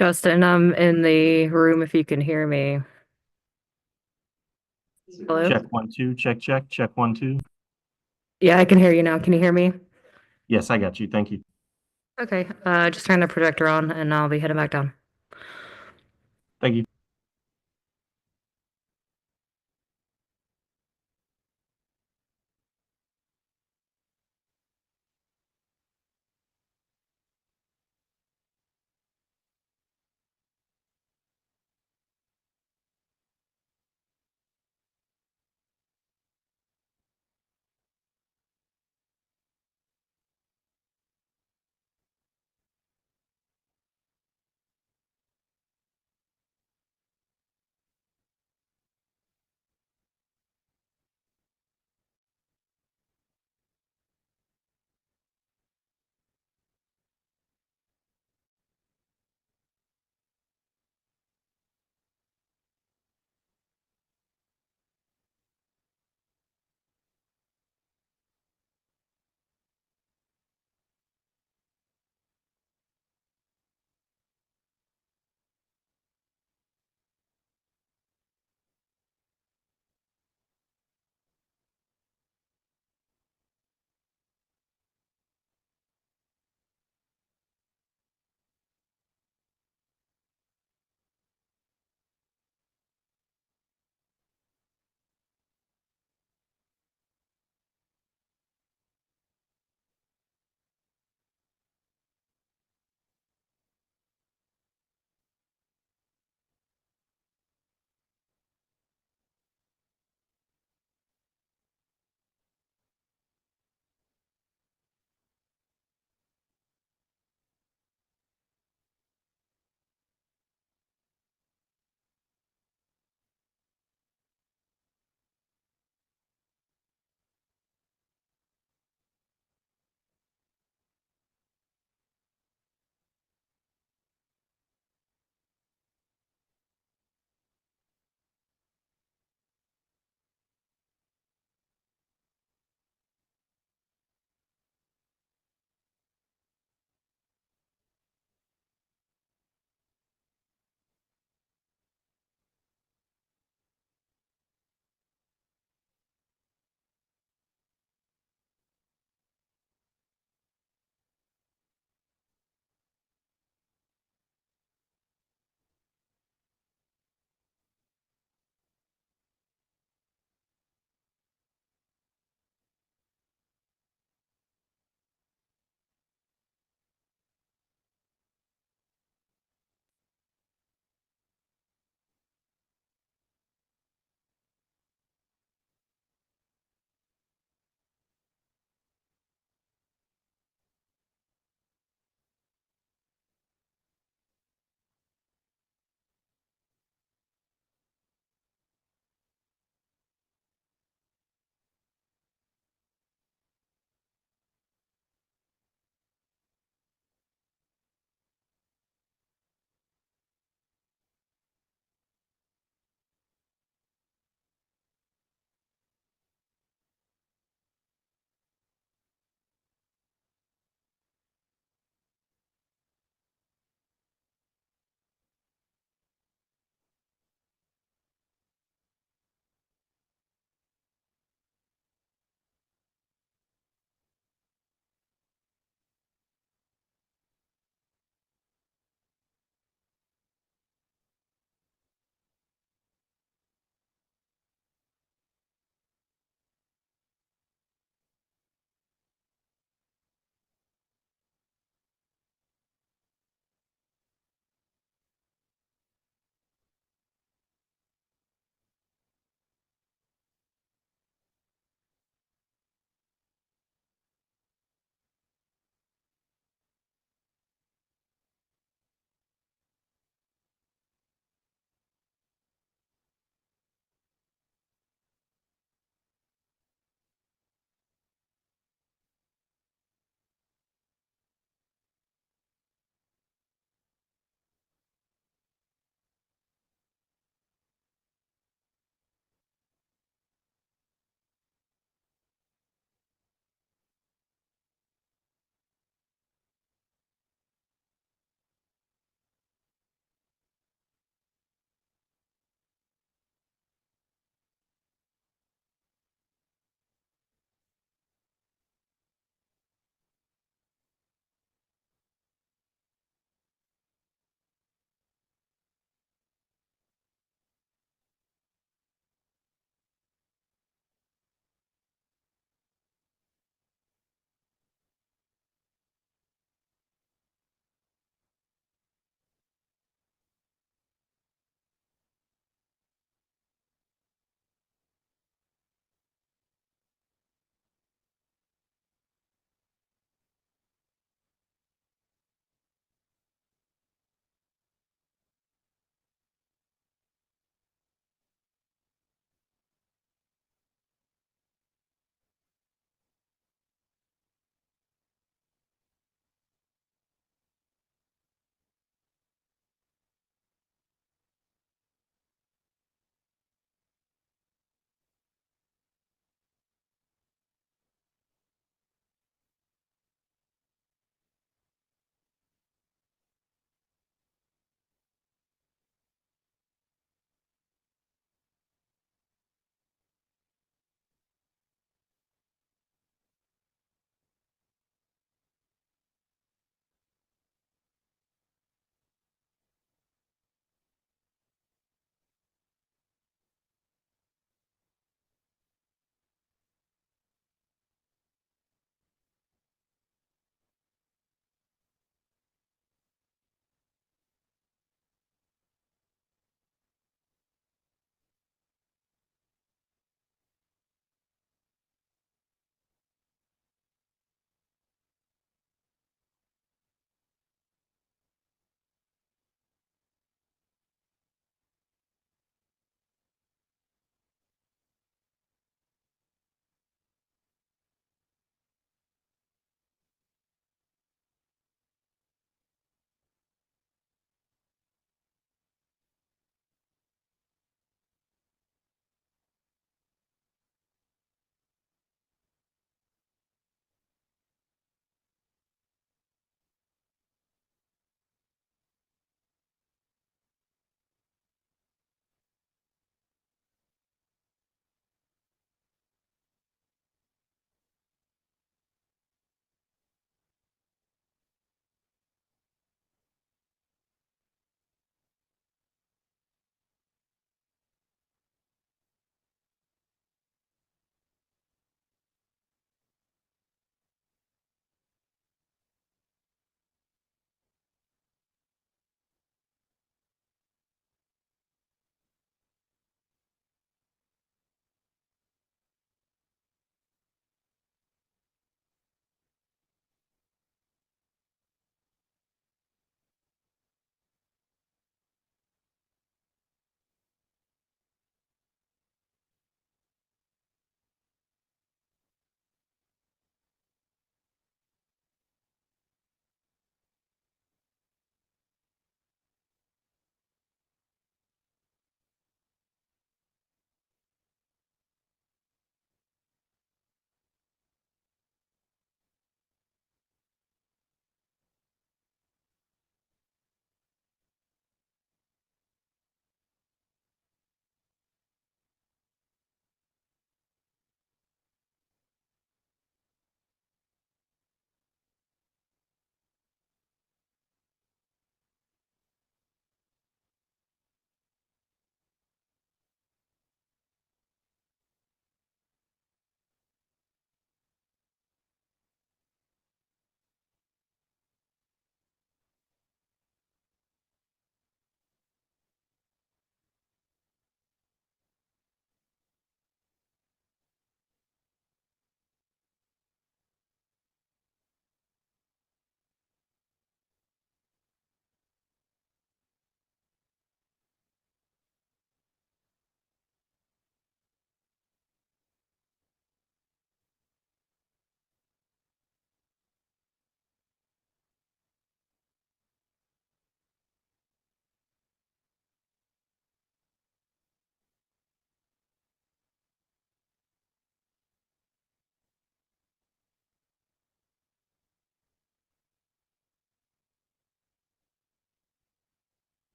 Justin, I'm in the room if you can hear me. Hello? Check one, two, check, check, check one, two. Yeah, I can hear you now. Can you hear me? Yes, I got you. Thank you. Okay, just turn the projector on and I'll be heading back down. Thank you.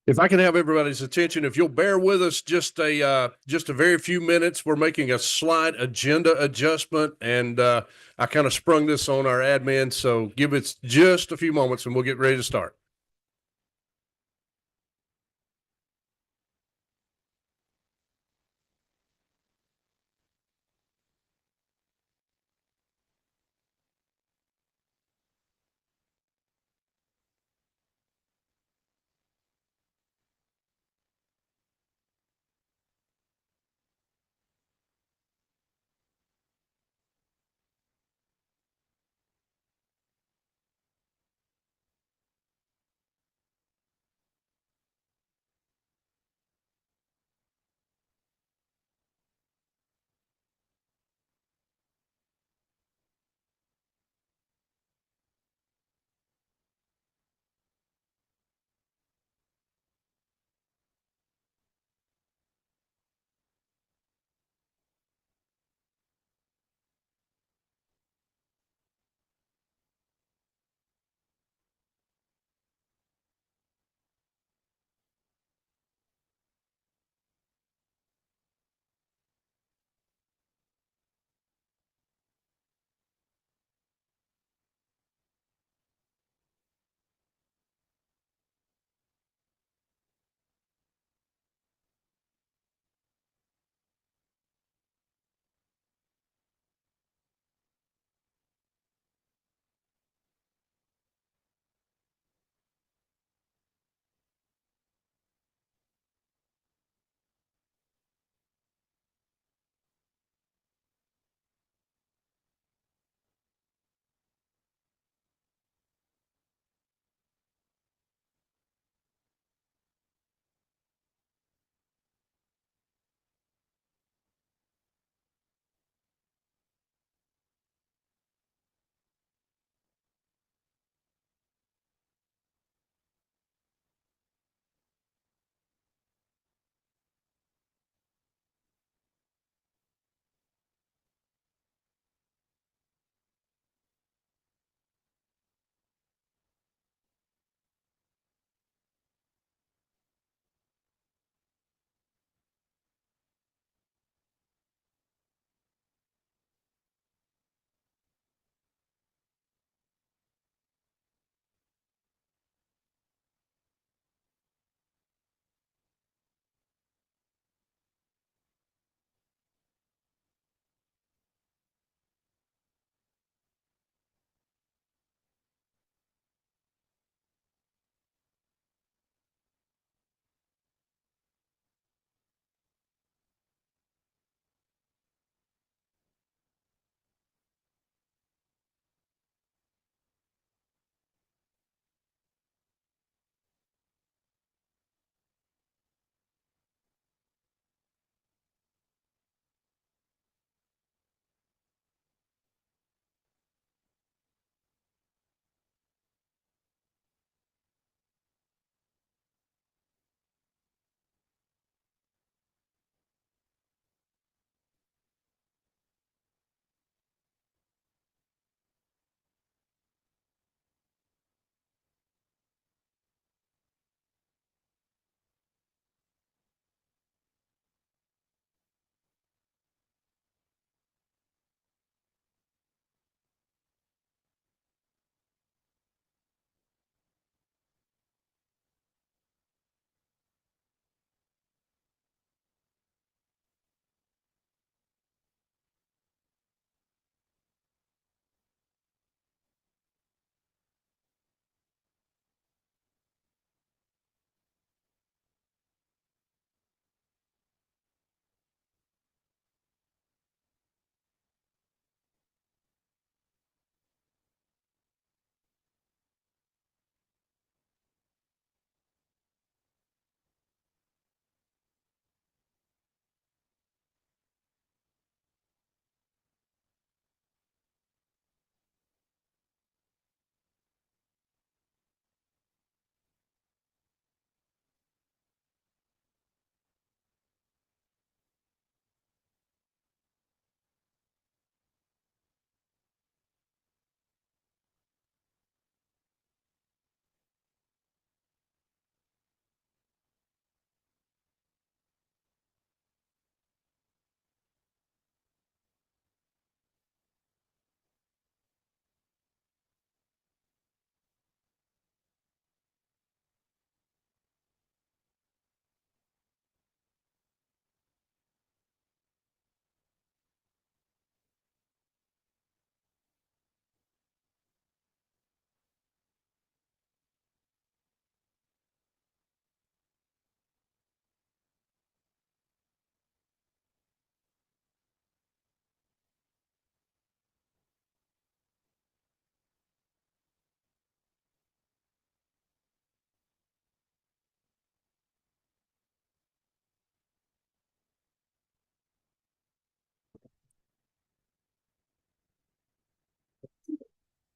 If I can have everybody's attention, if you'll bear with us just a very few minutes, we're making a slight agenda adjustment, and I kind of sprung this on our admin, so give it just a few moments and we'll get ready to start.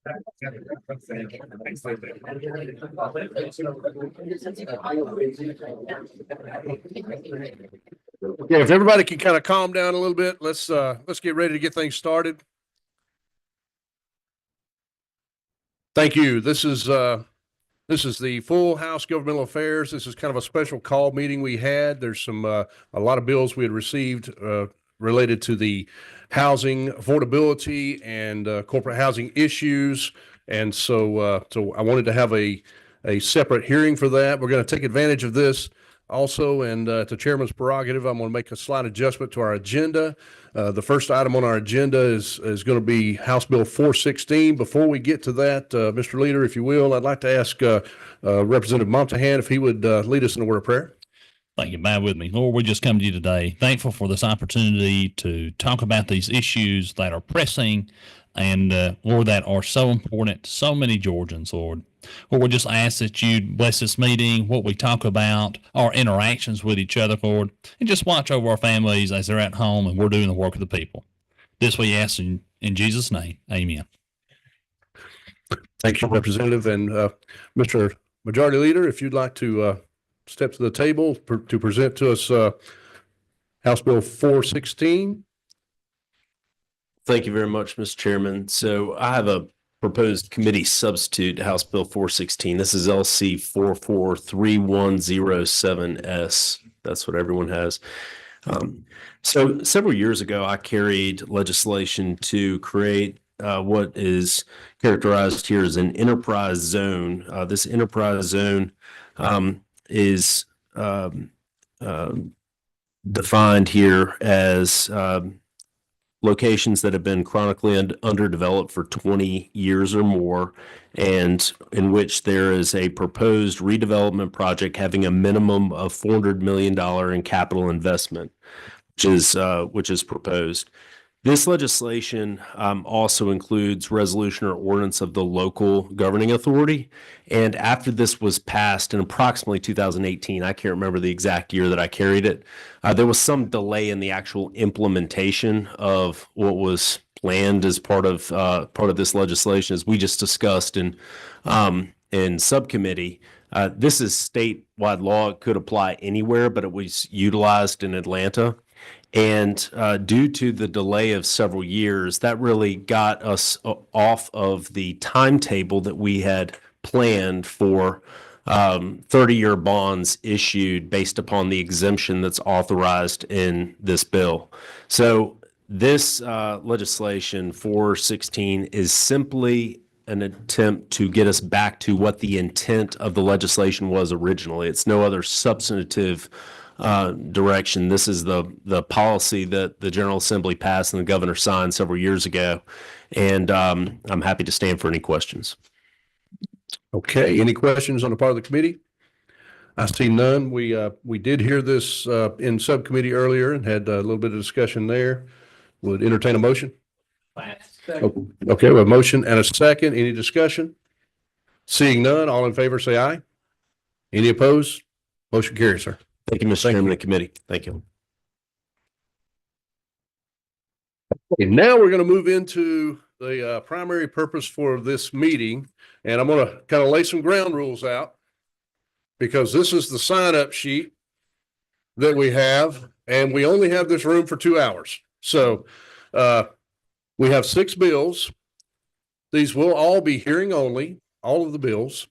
Yeah, if everybody can kind of calm down a little bit, let's get ready to get things started. Thank you. This is the full House Governmental Affairs. This is kind of a special call meeting we had. There's some a lot of bills we had received related to the housing affordability and corporate housing issues, and so I wanted to have a separate hearing for that. We're going to take advantage of this also, and to Chairman's prerogative, I'm going to make a slight adjustment to our agenda. The first item on our agenda is going to be House Bill 416. Before we get to that, Mr. Leader, if you will, I'd like to ask Representative Montahan if he would lead us in a word of prayer. Thank you. Bow with me. Lord, we just come to you today, thankful for this opportunity to talk about these issues that are pressing and, Lord, that are so important to so many Georgians, Lord. Lord, we just ask that you bless this meeting, what we talk about, our interactions with each other, Lord, and just watch over our families as they're at home and we're doing the work of the people. This we ask in Jesus' name. Amen. Thank you, Representative. And Mr. Majority Leader, if you'd like to step to the table to present to us House Bill 416. Thank you very much, Mr. Chairman. So I have a proposed committee substitute to House Bill 416. This is LC 443107S. That's what everyone has. So several years ago, I carried legislation to create what is characterized here as an enterprise zone. This enterprise zone is defined here as locations that have been chronically underdeveloped for 20 years or more, and in which there is a proposed redevelopment project having a minimum of $400 million in capital investment, which is proposed. This legislation also includes resolution or ordinance of the local governing authority. And after this was passed in approximately 2018, I can't remember the exact year that I carried it, there was some delay in the actual implementation of what was planned as part of this legislation, as we just discussed in subcommittee. This is statewide law. It could apply anywhere, but it was utilized in Atlanta. And due to the delay of several years, that really got us off of the timetable that we had planned for 30-year bonds issued based upon the exemption that's authorized in this bill. So this legislation 416 is simply an attempt to get us back to what the intent of the legislation was originally. It's no other substantive direction. This is the policy that the General Assembly passed and the governor signed several years ago. And I'm happy to stand for any questions. Okay. Any questions on the part of the committee? I see none. We did hear this in subcommittee earlier and had a little bit of discussion there. Would entertain a motion? Okay, we have a motion and a second. Any discussion? Seeing none, all in favor say aye. Any opposed? Motion carries, sir. Thank you, Mr. Chairman of the committee. Thank you. Okay, now we're going to move into the primary purpose for this meeting, and I'm going to kind of lay some ground rules out because this is the sign-up sheet that we have, and we only have this room for 2 hours. So we have 6 bills. These will all be hearing only, all of the bills.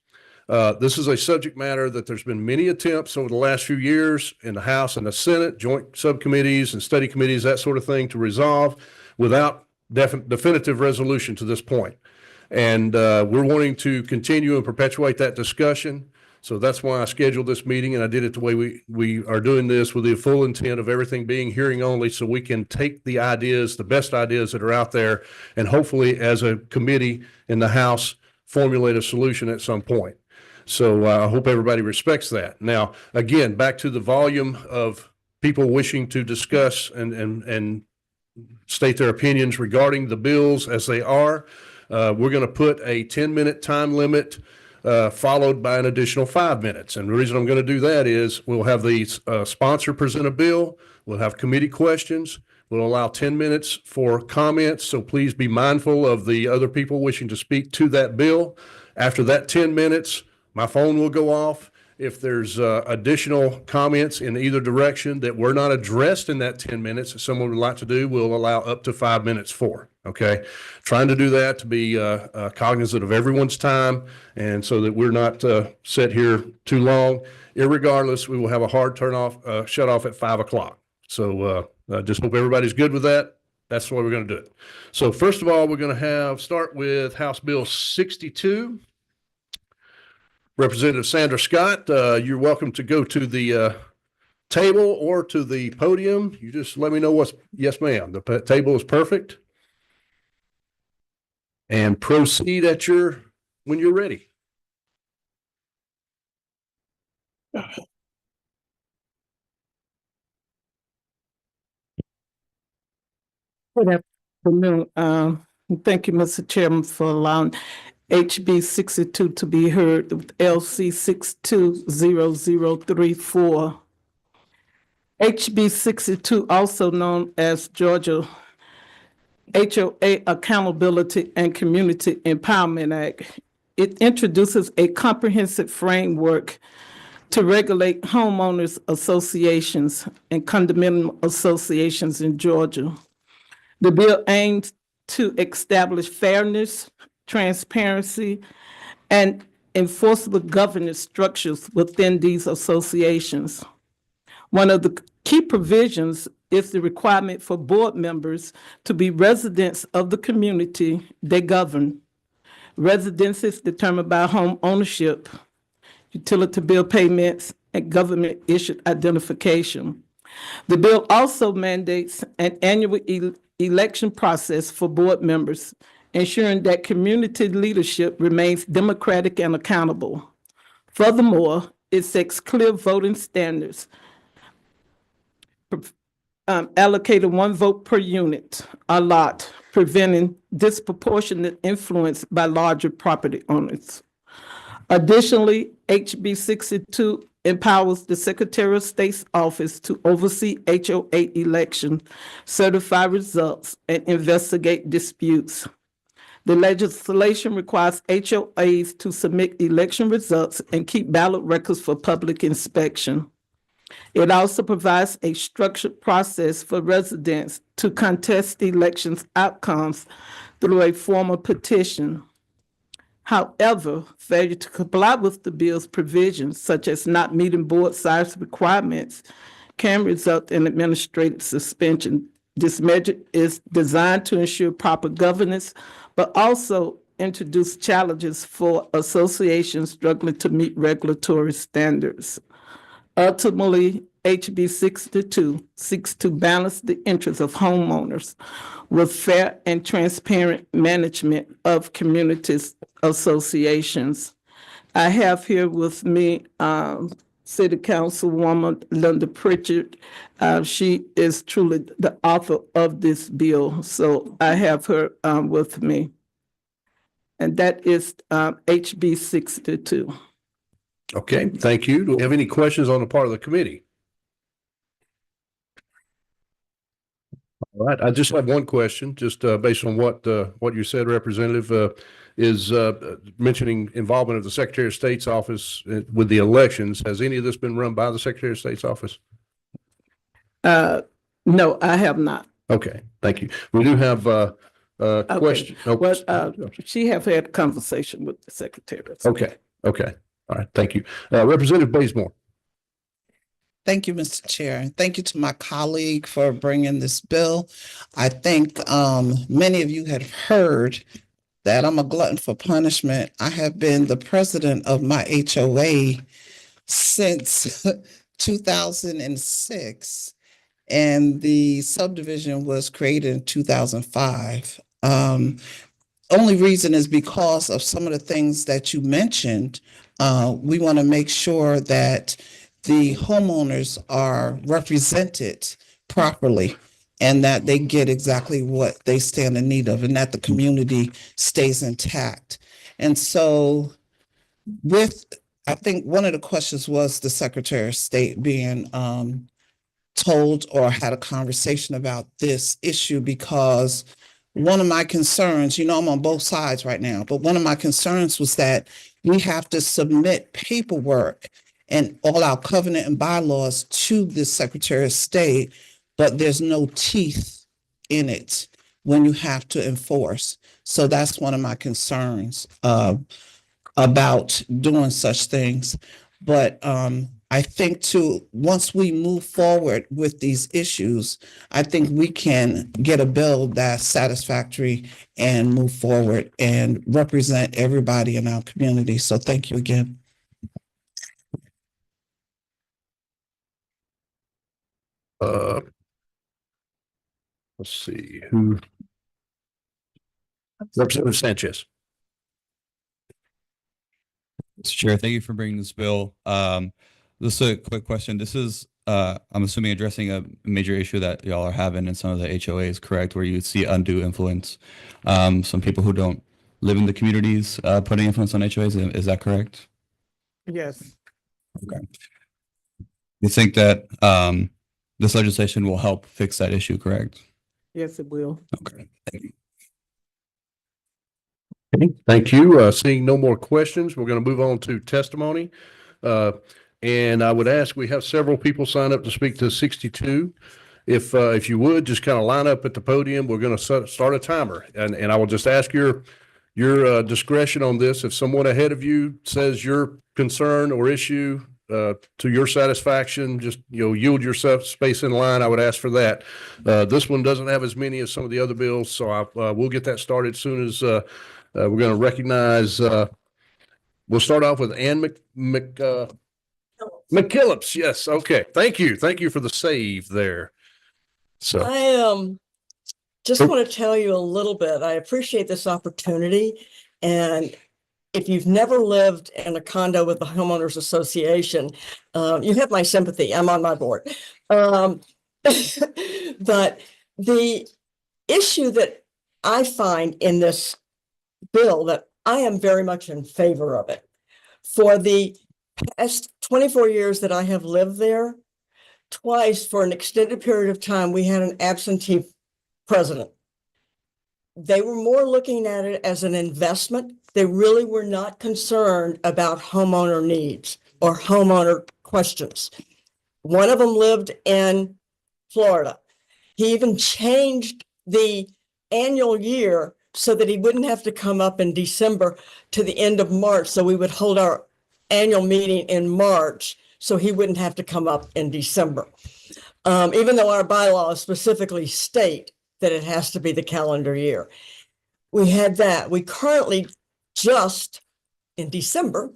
This is a subject matter that there's been many attempts over the last few years in the House and the Senate, joint subcommittees and study committees, that sort of thing, to resolve without definitive resolution to this point. And we're wanting to continue and perpetuate that discussion. So that's why I scheduled this meeting, and I did it the way we are doing this, with the full intent of everything being hearing only, so we can take the ideas, the best ideas that are out there, and hopefully as a committee in the House formulate a solution at some point. So I hope everybody respects that. Now, again, back to the volume of people wishing to discuss and state their opinions regarding the bills as they are. We're going to put a 10-minute time limit followed by an additional 5 minutes. And the reason I'm going to do that is we'll have the sponsor present a bill. We'll have committee questions. We'll allow 10 minutes for comments, so please be mindful of the other people wishing to speak to that bill. After that 10 minutes, my phone will go off. If there's additional comments in either direction that were not addressed in that 10 minutes that someone would like to do, we'll allow up to 5 minutes for. Okay, trying to do that to be cognizant of everyone's time, and so that we're not set here too long. Irregardless, we will have a hard shut off at 5 o'clock. So just hope everybody's good with that. That's the way we're going to do it. So first of all, we're going to start with House Bill 62. Representative Sandra Scott, you're welcome to go to the table or to the podium. You just let me know yes, ma'am. The table is perfect. And proceed when you're ready. Good afternoon. Thank you, Mr. Chairman, for allowing HB 62 to be heard with LC 620034. HB 62, also known as Georgia HOA Accountability and Community Empowerment Act. It introduces a comprehensive framework to regulate homeowners associations and condominium associations in Georgia. The bill aims to establish fairness, transparency, and enforceable governance structures within these associations. One of the key provisions is the requirement for board members to be residents of the community they govern. Residence is determined by home ownership, utility bill payments, and government-issued identification. The bill also mandates an annual election process for board members, ensuring that community leadership remains democratic and accountable. Furthermore, it sets clear voting standards, allocated 1 vote per unit, a lot, preventing disproportionate influence by larger property owners. Additionally, HB 62 empowers the Secretary of State's office to oversee HOA election, certify results, and investigate disputes. The legislation requires HOAs to submit election results and keep ballot records for public inspection. It also provides a structured process for residents to contest elections outcomes through a formal petition. However, failure to comply with the bill's provisions, such as not meeting board size requirements, can result in administrative suspension. This measure is designed to ensure proper governance, but also introduce challenges for associations struggling to meet regulatory standards. Ultimately, HB 62 seeks to balance the interests of homeowners with fair and transparent management of communities associations. I have here with me City Councilwoman Linda Pritchard. She is truly the author of this bill, so I have her with me. And that is HB 62. Okay, thank you. Do we have any questions on the part of the committee? All right, I just have one question, just based on what you said, Representative, is mentioning involvement of the Secretary of State's office with the elections. Has any of this been run by the Secretary of State's office? No, I have not. Okay, thank you. We do have a question. Well, she have had a conversation with the Secretary of State. Okay. All right, thank you. Representative Bazemore. Thank you, Mr. Chair. And thank you to my colleague for bringing this bill. I think many of you have heard that I'm a glutton for punishment. I have been the president of my HOA since 2006, and the subdivision was created in 2005. Only reason is because of some of the things that you mentioned. We want to make sure that the homeowners are represented properly and that they get exactly what they stand in need of and that the community stays intact. And so I think one of the questions was the Secretary of State being told or had a conversation about this issue because one of my concerns, I'm on both sides right now, but one of my concerns was that we have to submit paperwork and all our covenant and bylaws to the Secretary of State, but there's no teeth in it when you have to enforce. So that's one of my concerns about doing such things. But I think too, once we move forward with these issues, I think we can get a bill that's satisfactory and move forward and represent everybody in our community. So thank you again. Let's see. Representative Sanchez. Mr. Chair, thank you for bringing this bill. This is a quick question. This is, I'm assuming, addressing a major issue that y'all are having in some of the HOAs, correct? Where you see undue influence. Some people who don't live in the communities putting influence on HOAs. Is that correct? Yes. Okay. You think that this legislation will help fix that issue, correct? Yes, it will. Okay. Thank you. Okay, thank you. Seeing no more questions, we're going to move on to testimony. And I would ask, we have several people sign up to speak to 62. If you would, just kind of line up at the podium. We're going to start a timer. And I will just ask your discretion on this. If someone ahead of you says your concern or issue to your satisfaction, just yield yourself space in line. I would ask for that. This one doesn't have as many as some of the other bills, so we'll get that started as soon as we're going to recognize. We'll start off with Ann McKillips. Yes. Okay. Thank you. Thank you for the save there. So I just want to tell you a little bit. I appreciate this opportunity. And if you've never lived in a condo with the homeowners association, you have my sympathy. I'm on my board. But the issue that I find in this bill, that I am very much in favor of it. For the past 24 years that I have lived there, twice for an extended period of time, we had an absentee president. They were more looking at it as an investment. They really were not concerned about homeowner needs or homeowner questions. One of them lived in Florida. He even changed the annual year so that he wouldn't have to come up in December to the end of March. So we would hold our annual meeting in March so he wouldn't have to come up in December. Even though our bylaws specifically state that it has to be the calendar year. We had that. We currently just in December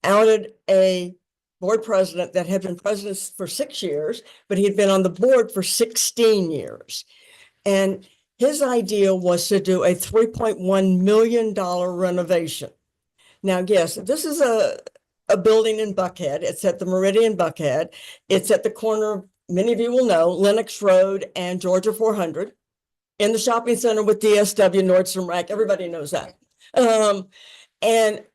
outed a board president that had been president for 6 years, but he had been on the board for 16 years. And his idea was to do a $3.1 million renovation. Now, yes, this is a building in Buckhead. It's at the Meridian Buckhead. It's at the corner, many of you will know, Lennox Road and Georgia 400 in the shopping center with DSW, Nordstrom Rack. Everybody knows that. And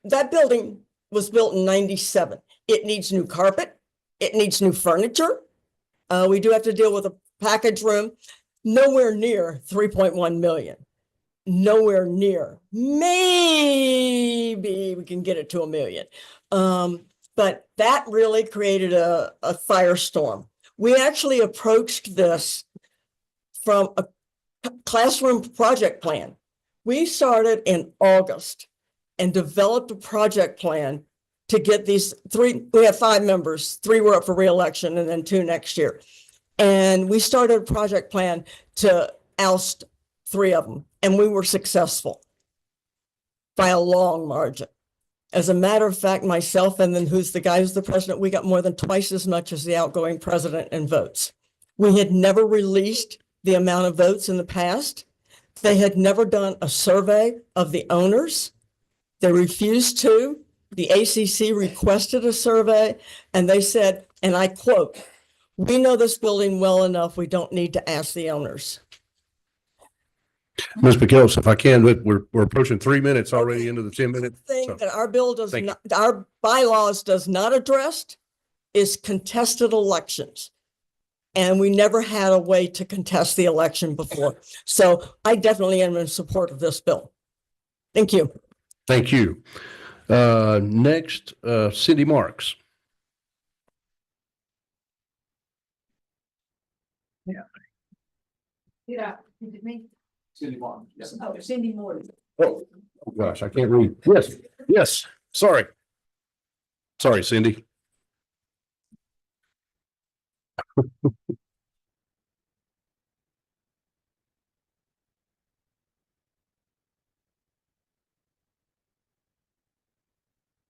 that building was built in 97. It needs new carpet. It needs new furniture. We do have to deal with a package room. Nowhere near 3.1 million. Nowhere near. Maybe we can get it to 1 million. But that really created a firestorm. We actually approached this from a classroom project plan. We started in August and developed a project plan to get these three. We have 5 members, 3 were up for re-election and then 2 next year. And we started a project plan to oust 3 of them, and we were successful by a long margin. As a matter of fact, myself and then who's the guy who's the president, we got more than twice as much as the outgoing president in votes. We had never released the amount of votes in the past. They had never done a survey of the owners. They refused to. The ACC requested a survey, and they said, and I quote, "We know this building well enough. We don't need to ask the owners." Ms. McKellis, if I can, we're approaching 3 minutes already into the 10-minute. Thing that our bill does Thank not, our bylaws does not address is contested elections. and we never had a way to contest the election before. So I definitely am in support of this bill. Thank you. Thank you. Next, Cindy Marks. Yeah, is it me? Cindy Moore. Oh, Cindy Moore. Oh gosh, I can't read. Yes, yes, sorry. Sorry, Cindy.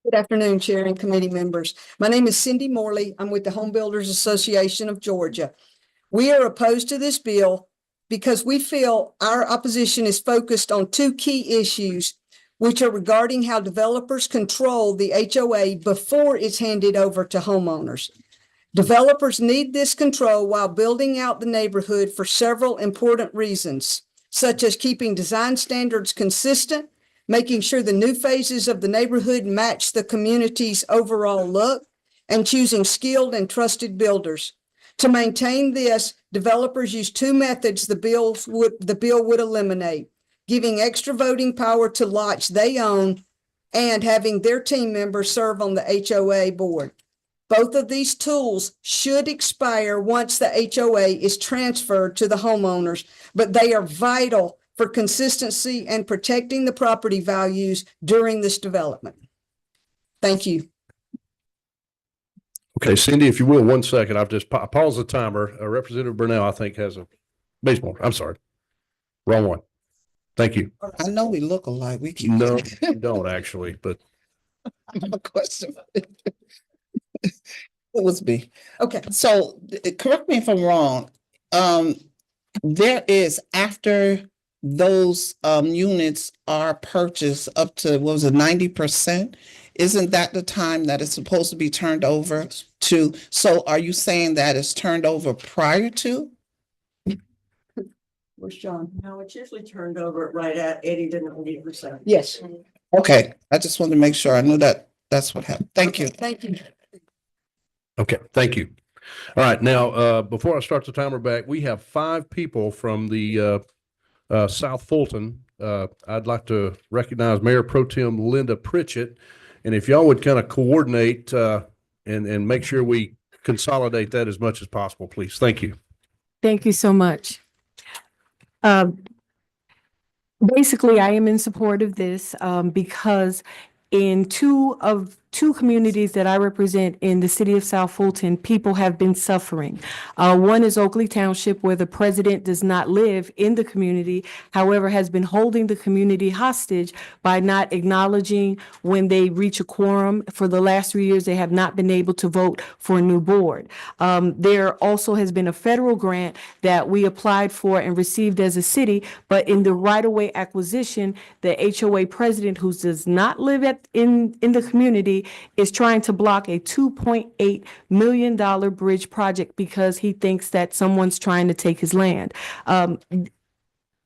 Good afternoon, Chair and committee members. My name is Cindy Morley. I'm with the Home Builders Association of Georgia. We are opposed to this bill because we feel our opposition is focused on two key issues, which are regarding how developers control the HOA before it's handed over to homeowners. Developers need this control while building out the neighborhood for several important reasons, such as keeping design standards consistent, making sure the new phases of the neighborhood match the community's overall look, and choosing skilled and trusted builders. To maintain this, developers use two methods the bill would eliminate: giving extra voting power to lots they own and having their team members serve on the HOA board. Both of these tools should expire once the HOA is transferred to the homeowners, but they are vital for consistency and protecting the property values during this development. Thank you. Okay, Cindy, if you will, 1 second. I've just paused the timer. Representative Burnell, I think, has a baseball. I'm sorry. Wrong one. Thank you. I know we look alike. We keep. No, you don't actually, but I have a question. It was me. Okay. So correct me if I'm wrong. There is, after those units are purchased up to, what was it, 90%? Isn't that the time that it's supposed to be turned over to? So are you saying that it's turned over prior to? Where's John? No, it's usually turned over right at 80 to 90%. Yes. Okay, I just wanted to make sure I knew that that's what happened. Thank you. Thank you. okay, thank you. All right, now, before I start the timer back, we have 5 people from the South Fulton. I'd like to recognize Mayor Pro Tem Linda Pritchett. And if y'all would kind of coordinate and make sure we consolidate that as much as possible, please. Thank you. Thank you so much. Basically, I am in support of this because in two communities that I represent in the city of South Fulton, people have been suffering. One is Oakley Township, where the president does not live in the community, however, has been holding the community hostage by not acknowledging when they reach a quorum. For the last 3 years, they have not been able to vote for a new board. There also has been a federal grant that we applied for and received as a city, but in the right-of-way acquisition, the HOA president, who does not live in the community, is trying to block a $2.8 million bridge project because he thinks that someone's trying to take his land.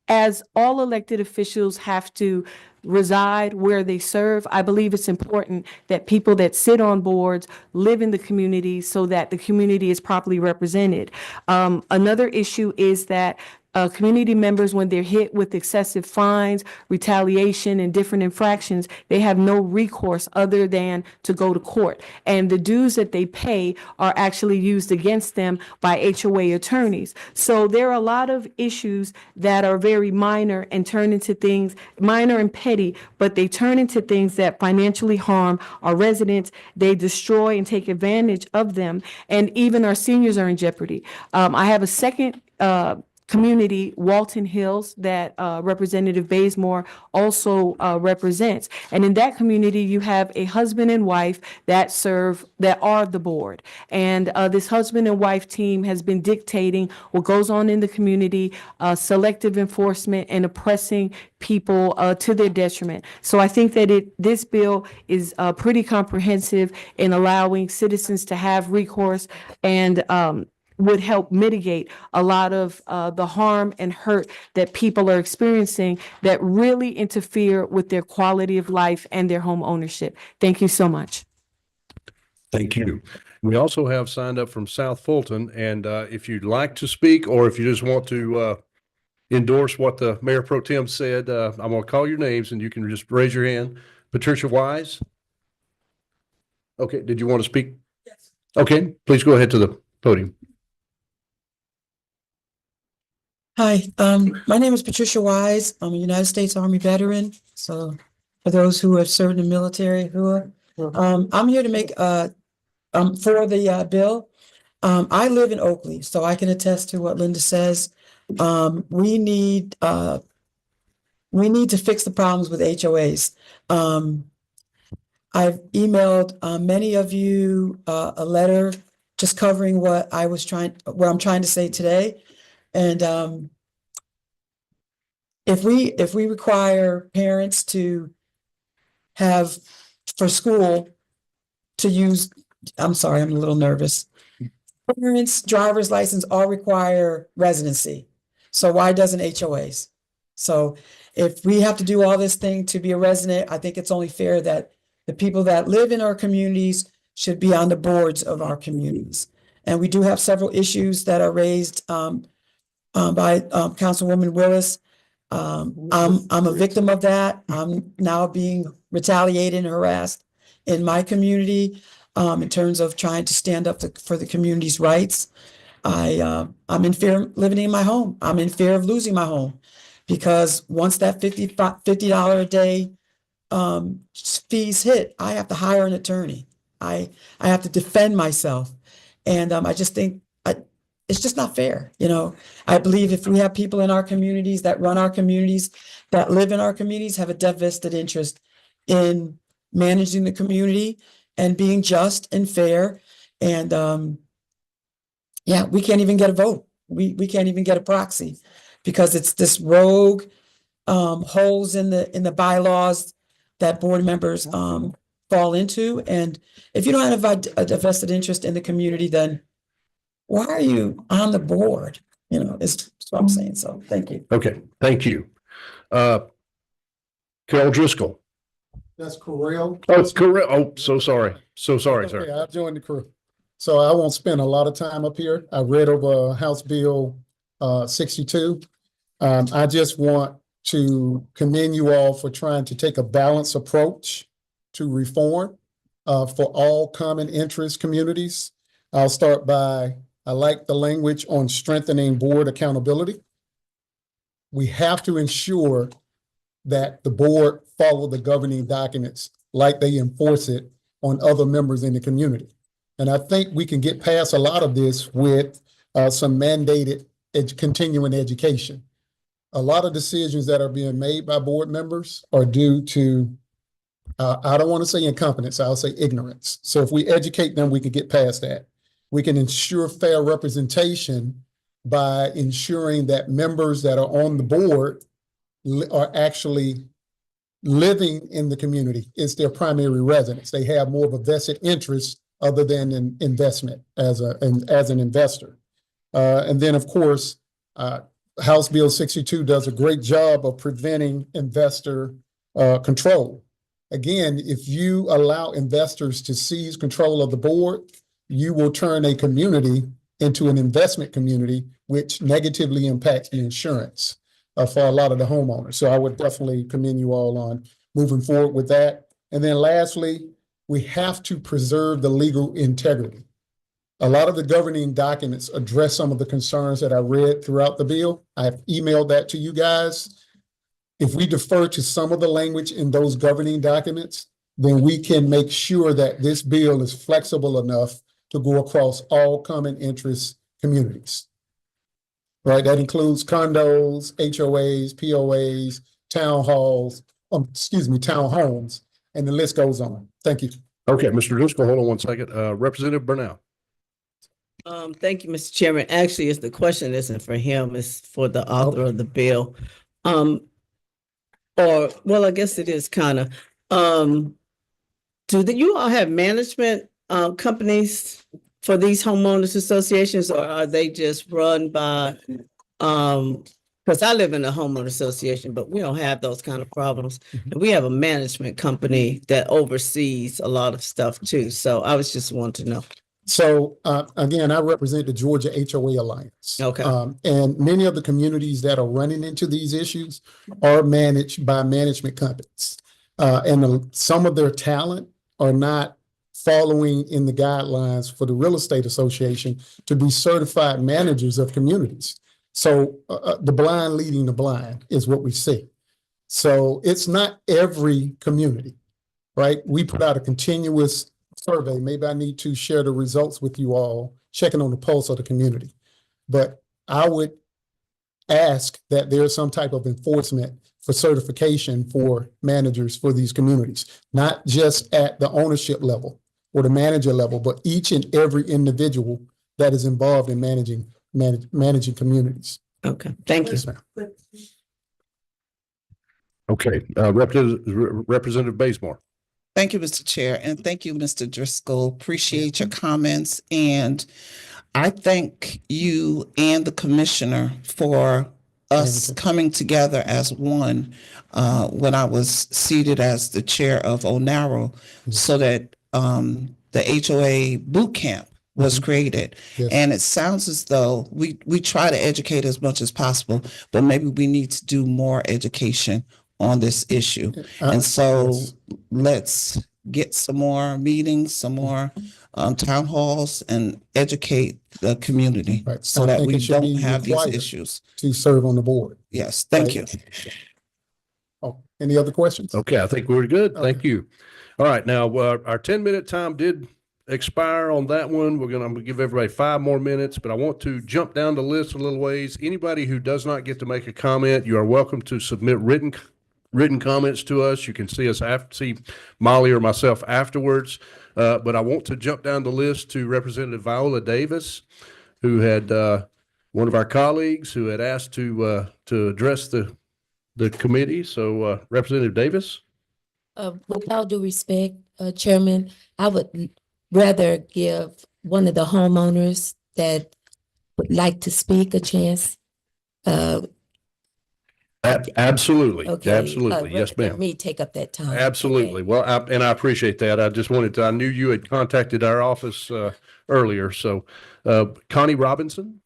As all elected officials have to reside where they serve, I believe it's important that people that sit on boards live in the community so that the community is properly represented. Another issue is that community members, when they're hit with excessive fines, retaliation, and different infractions, they have no recourse other than to go to court. And the dues that they pay are actually used against them by HOA attorneys. So there are a lot of issues that are very minor and turn into things, minor and petty, but they turn into things that financially harm our residents. They destroy and take advantage of them. And even our seniors are in jeopardy. I have a second community, Walton Hills, that Representative Bazemore also represents. And in that community, you have a husband and wife that are the board. And this husband and wife team has been dictating what goes on in the community, selective enforcement, and oppressing people to their detriment. So I think that this bill is pretty comprehensive in allowing citizens to have recourse and would help mitigate a lot of the harm and hurt that people are experiencing that really interfere with their quality of life and their home ownership. Thank you so much. Thank you. We also have signed up from South Fulton, and if you'd like to speak, or if you just want to endorse what the Mayor Pro Tem said, I'm going to call your names and you can just raise your hand. Patricia Wise? Okay, did you want to speak? Yes. Okay, please go ahead to the podium. Hi, my name is Patricia Wise. I'm a United States Army veteran. So for those who have served in the military, I'm here to make for the bill. I live in Oakley, so I can attest to what Linda says. We need to fix the problems with HOAs. I've emailed many of you a letter just covering what I'm trying to say today. And if we require parents to have for school to use, I'm sorry, I'm a little nervous. Parents, driver's license all require residency. So why doesn't HOAs? So if we have to do all this thing to be a resident, I think it's only fair that the people that live in our communities should be on the boards of our communities. And we do have several issues that are raised by Councilwoman Willis. I'm a victim of that. I'm now being retaliated and harassed in my community in terms of trying to stand up for the community's rights. I'm in fear of living in my home. I'm in fear of losing my home because once that $50 a day fees hit, I have to hire an attorney. I have to defend myself. And I just think it's just not fair. You know, I believe if we have people in our communities that run our communities, that live in our communities, have a vested interest in managing the community and being just and fair. And yeah, we can't even get a vote. We can't even get a proxy because it's this rogue holes in the bylaws that board members fall into. And if you don't have a vested interest in the community, then why are you on the board? You know, is what I'm saying. So thank you. Okay, thank you. Carol Driscoll. That's Correll. Oh, it's Correll. Oh, so sorry. So sorry, Okay, sir. I joined the crew. So I won't spend a lot of time up here. I read over House Bill 62. I just want to commend you all for trying to take a balanced approach to reform for all common interest communities. I'll start by, I like the language on strengthening board accountability. We have to ensure that the board follow the governing documents like they enforce it on other members in the community. And I think we can get past a lot of this with some mandated continuing education. A lot of decisions that are being made by board members are due to, I don't want to say incompetence, I'll say ignorance. So if we educate them, we can get past that. We can ensure fair representation by ensuring that members that are on the board are actually living in the community. It's their primary residence. They have more of a vested interest other than an investment as an investor. And then, of course, House Bill 62 does a great job of preventing investor control. Again, if you allow investors to seize control of the board, you will turn a community into an investment community, which negatively impacts the insurance for a lot of the homeowners. So I would definitely commend you all on moving forward with that. And then lastly, we have to preserve the legal integrity. A lot of the governing documents address some of the concerns that I read throughout the bill. I've emailed that to you guys. If we defer to some of the language in those governing documents, then we can make sure that this bill is flexible enough to go across all common interest communities. Right, that includes condos, HOAs, POAs, town halls, townhomes, and the list goes on. Thank you. Okay, Mr. Driscoll, hold on one second. Representative Burnell. Thank you, Mr. Chairman. Actually, the question isn't for him, it's for the author of the bill. I guess it is kind of. Do you all have management companies for these homeowners associations, or are they just run by because I live in a homeowner association, but we don't have those kind of problems. And we have a management company that oversees a lot of stuff too. So I was just wanting to know. So again, I represent the Georgia HOA Alliance. Okay. And many of the communities that are running into these issues are managed by management companies. Some of their talent are not following in the guidelines for the real estate association to be certified managers of communities. So the blind leading the blind is what we see. So it's not every community, right? We put out a continuous survey. Maybe I need to share the results with you all, checking on the pulse of the community. But I would ask that there's some type of enforcement for certification for managers for these communities, not just at the ownership level or the manager level, but each and every individual that is involved in managing communities. Okay, thank you. Yes, ma'am. Okay, Representative Bazemore. Thank you, Mr. Chair, and thank you, Mr. Driscoll. Appreciate your comments, and I thank you and the commissioner for us coming together as one when I was seated as the chair of ONARO, so that the HOA boot camp was created. Yes. And it sounds as though we try to educate as much as possible, but maybe we need to do more education on this issue. And so yes. let's get some more meetings, some more town halls, and educate the community Right. so I that think we it should don't be have these required issues. to serve on the board. Yes, thank you. Oh, any other questions? Okay, I think we're good. Thank Okay. you. All right, now our 10-minute time did expire on that one. I'm gonna give everybody 5 more minutes, but I want to jump down the list a little ways. Anybody who does not get to make a comment, you are welcome to submit written comments to us. You can see Molly or myself afterwards. But I want to jump down the list to Representative Viola Davis, who had one of our colleagues who had asked to address the committee. So Representative Davis. With all due respect, Chairman, I would rather give one of the homeowners that would like to speak a chance. Absolutely. Okay. Absolutely. Yes, rather than ma'am. me take up that time. Absolutely. Okay. Well, I appreciate that. I knew you had contacted our office earlier. So Connie Robinson.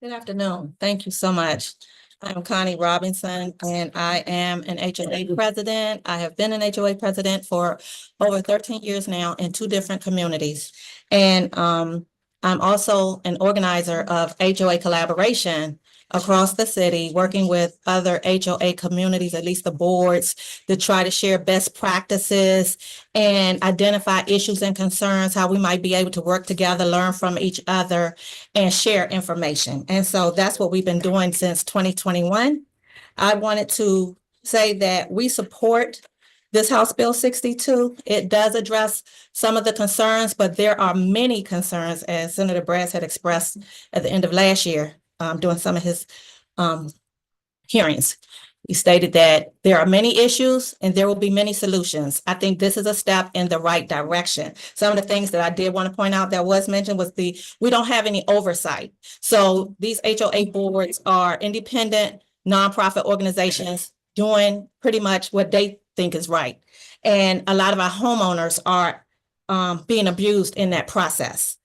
Good afternoon. Thank you so much. I'm Connie Robinson, and I am an HOA president. I have been an HOA president for over 13 years now in 2 different communities. And I'm also an organizer of HOA collaboration across the city, working with other HOA communities, at least the boards, to try to share best practices and identify issues and concerns, how we might be able to work together, learn from each other, and share information. And so that's what we've been doing since 2021. I wanted to say that we support this House Bill 62. It does address some of the concerns, but there are many concerns, as Senator Brass had expressed at the end of last year, during some of his hearings. He stated that there are many issues and there will be many solutions. I think this is a step in the right direction. Some of the things that I did want to point out that was mentioned was we don't have any oversight. So these HOA boards are independent nonprofit organizations doing pretty much what they think is right. And a lot of our homeowners are being abused in that process.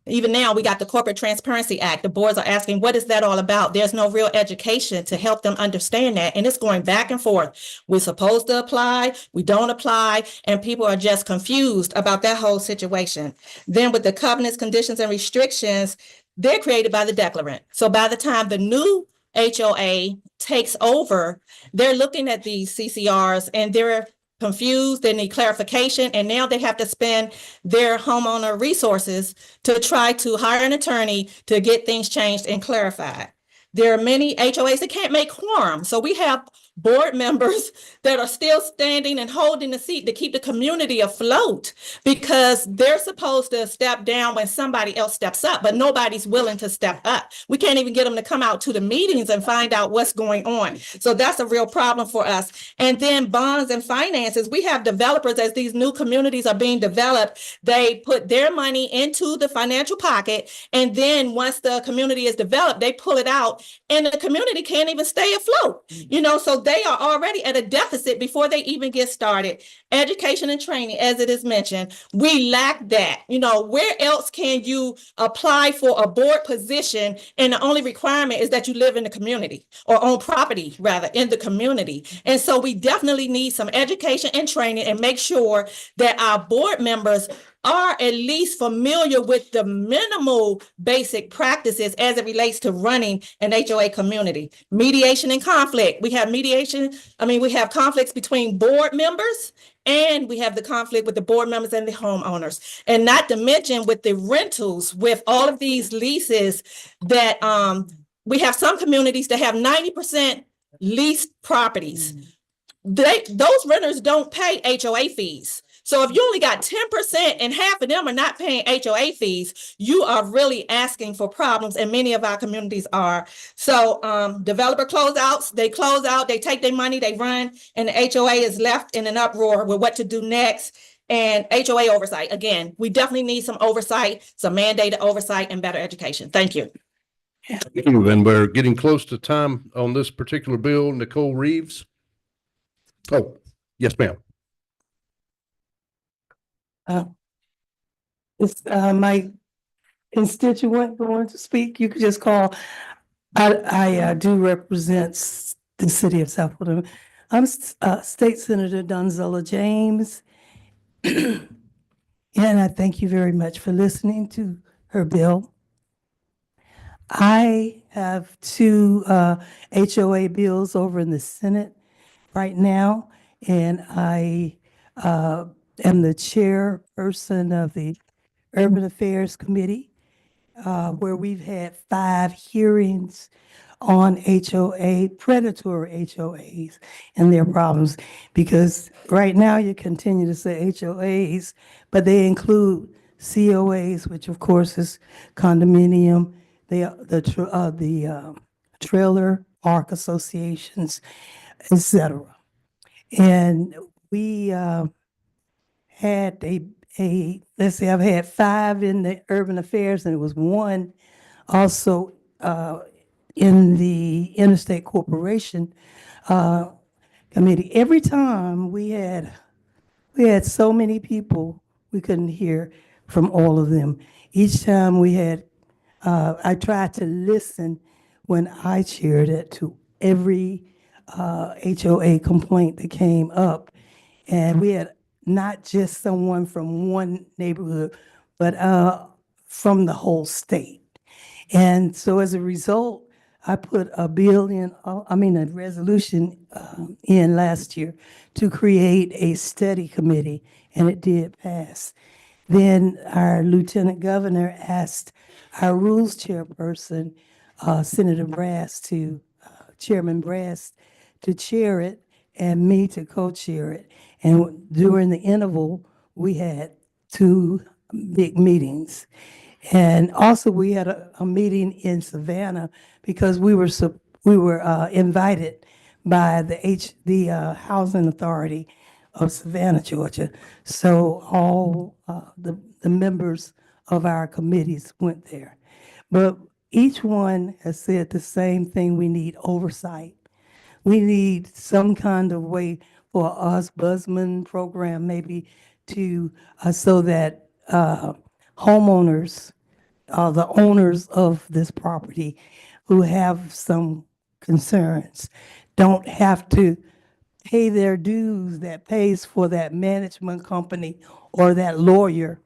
Even now, we got the Corporate Transparency Act. The boards are asking, what is that all about? There's no real education to help them understand that. And it's going back and forth. We're supposed to apply, we don't apply, and people are just confused about that whole situation. Then with the covenants, conditions, and restrictions, they're created by the declarant. So by the time the new HOA takes over, they're looking at these CCRs and they're confused, they need clarification, and now they have to spend their homeowner resources to try to hire an attorney to get things changed and clarified. There are many HOAs that can't make quorum. So we have board members that are still standing and holding the seat to keep the community afloat, because they're supposed to step down when somebody else steps up, but nobody's willing to step up. We can't even get them to come out to the meetings and find out what's going on. So that's a real problem for us. And then bonds and finances. We have developers, as these new communities are being developed, they put their money into the financial pocket, and then once the community is developed, they pull it out, and the community can't even stay afloat. So they are already at a deficit before they even get started. Education and training, as it is mentioned, we lack that. Where else can you apply for a board position and the only requirement is that you live in the community, or own property rather in the community? And so we definitely need some education and training, and make sure that our board members are at least familiar with the minimal basic practices as it relates to running an HOA community. Mediation and conflict. We have conflicts between board members, and we have the conflict with the board members and the homeowners. And not to mention with the rentals, with all of these leases that we have some communities that have 90% leased properties. Those renters don't pay HOA fees. So if you only got 10% and half of them are not paying HOA fees, you are really asking for problems, and many of our communities are. So developer closeouts, they close out, they take their money, they run, and the HOA is left in an uproar with what to do next. And HOA oversight, again, we definitely need some oversight, some mandated oversight, and better education. Thank you. Thank you. And we're getting close to time on this particular bill. Nicole Reeves. Oh, yes, ma'am. It's my constituent going to speak. You could just call. I do represent the city of South Florida. I'm State Senator Donzella James, and I thank you very much for listening to her bill. I have two HOA bills over in the Senate right now, and I am the chairperson of the Urban Affairs Committee, where we've had 5 hearings on predatory HOAs and their problems. Because right now you continue to say HOAs, but they include COAs, which of course is condominium, the trailer park associations, etc. And we had let's say I've had 5 in the Urban Affairs, and it was 1 also in the Interstate Corporation Committee. Every time we had so many people, we couldn't hear from all of them. Each time we had, I tried to listen when I chaired it to every HOA complaint that came up. And we had not just someone from one neighborhood, but from the whole state. And so as a result, I put a resolution in last year to create a study committee, and it did pass. Then our lieutenant governor asked our rules chairperson, Senator Chairman Brass, to chair it, and me to co-chair it. And during the interval, we had 2 big meetings. And also we had a meeting in Savannah because we were invited by the Housing Authority of Savannah, Georgia. So all the members of our committees went there. But each one has said the same thing: we need oversight. We need some kind of way for us, Busman program maybe, to so that homeowners, the owners of this property who have some concerns, don't have to pay their dues that pays for that management company or that lawyer,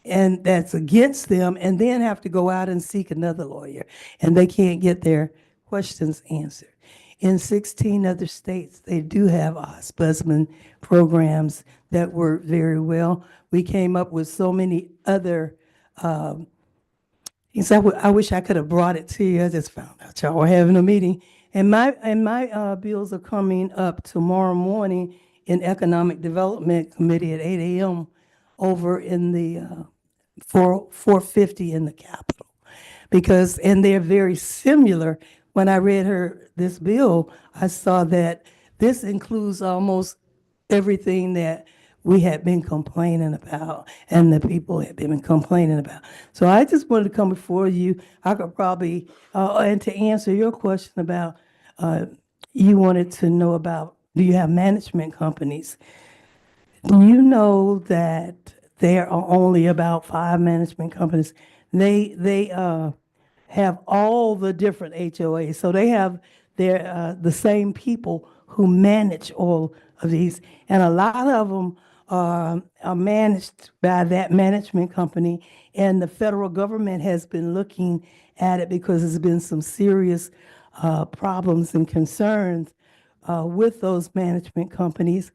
and that's against them, and then have to go out and seek another lawyer, and they can't get their questions answered. In 16 other states, they do have ombudsman programs that work very well. We came up with so many other I wish I could have brought it to you. I just found out y'all were having a meeting, And my bills are coming up tomorrow morning in Economic Development Committee at 8 a.m. over in the 450 in the Capitol. And they're very similar. When I read this bill, I saw that this includes almost everything that we had been complaining about and the people had been complaining about. So I just wanted to come before you. I could probably, and to answer your question about, you wanted to know about, do you have management companies? Do you know that there are only about 5 management companies? They have all the different HOAs. So they have the same people who manage all of these. And a lot of them are managed by that management company. And the federal government has been looking at it because there's been some serious problems and concerns with those management companies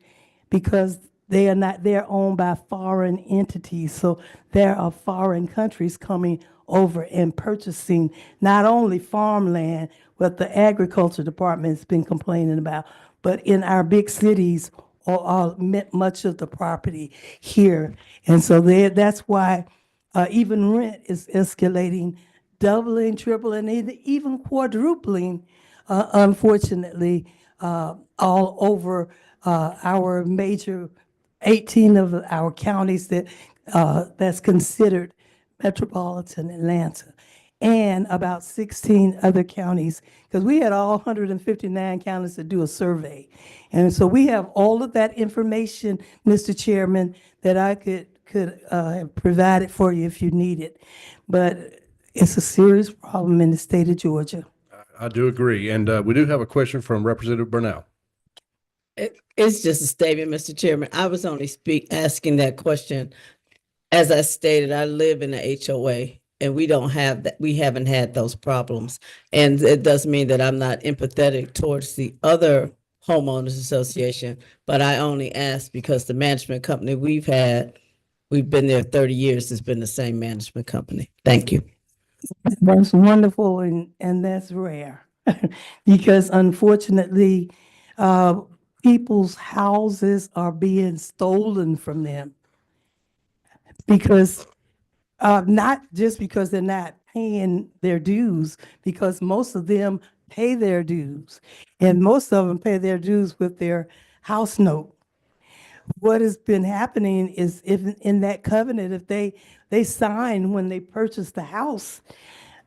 because they're owned by foreign entities. So there are foreign countries coming over and purchasing not only farmland, what the agriculture department has been complaining about, but in our big cities, or much of the property here. And so that's why even rent is escalating, doubling, tripling, even quadrupling, unfortunately, all over our major 18 of our counties that's considered metropolitan Atlanta, and about 16 other counties, because we had all 159 counties to do a survey. And so we have all of that information, Mr. Chairman, that I could have provided for you if you need it. But it's a serious problem in the state of Georgia. I do agree. And we do have a question from Representative Burnell. It's just a statement, Mr. Chairman. I was only asking that question. As I stated, I live in the HOA and we don't have that. We haven't had those problems. And it doesn't mean that I'm not empathetic towards the other homeowners association, but I only ask because the management company we've been there 30 years. It's been the same management company. Thank you. That's wonderful, and that's rare because unfortunately, people's houses are being stolen from them because not just because they're not paying their dues, because most of them pay their dues, and most of them pay their dues with their house note. What has been happening is if in that covenant, if they sign when they purchase the house,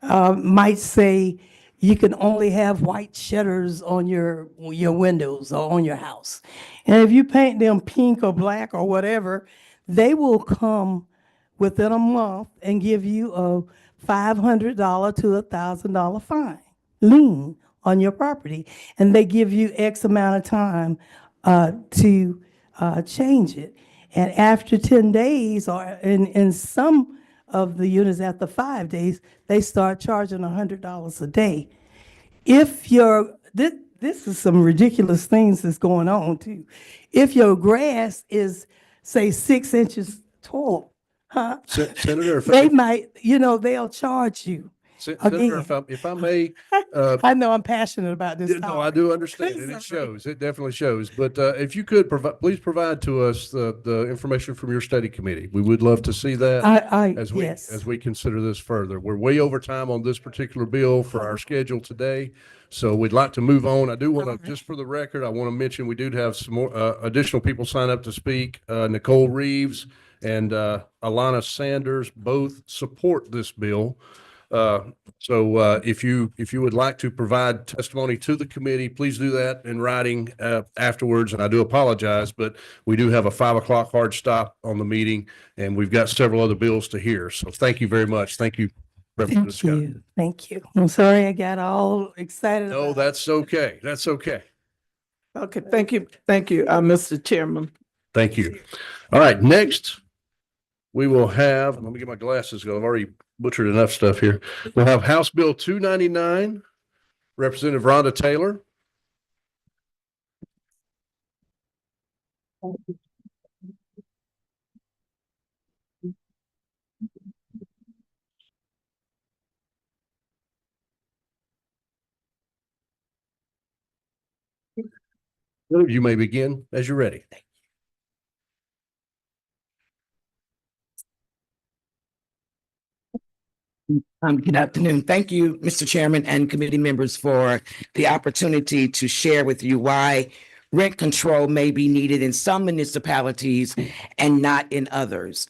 might say you can only have white shutters on your windows or on your house. And if you paint them pink or black or whatever, they will come within a month and give you a $500 to $1,000 fine, lien on your property. And they give you X amount of time to change it. And after 10 days, or in some of the units after 5 days, they start charging $100 a day. If this is some ridiculous things that's going on too. If your grass is, say, 6 inches tall, Senator, they might, they'll charge you. Senator, if I may, I know I'm passionate about this. no, I do understand, and it shows. It definitely shows. But if you could please provide to us the information from your study committee. We would love to see that as we consider this further. We're way over time on this particular bill for our schedule today, so we'd like to move on. I do want to, just for the record, I want to mention we do have some more additional people sign up to speak. Nicole Reeves and Alana Sanders both support this bill. So if you would like to provide testimony to the committee, please do that in writing afterwards. And I do apologize, but we do have a 5 o'clock hard stop on the meeting, and we've got several other bills to hear. So thank you very much. Thank you, Representative Scott. Thank you. I'm sorry I got all excited. No, that's okay. That's okay. Okay, thank you. Thank you, Mr. Chairman. Thank you. All right, next we will have, let me get my glasses because I've already butchered enough stuff here. We'll have House Bill 299, Representative Rhonda Taylor. You may begin as you're ready. Good afternoon. Thank you, Mr. Chairman and committee members, for the opportunity to share with you why rent control may be needed in some municipalities and not in others.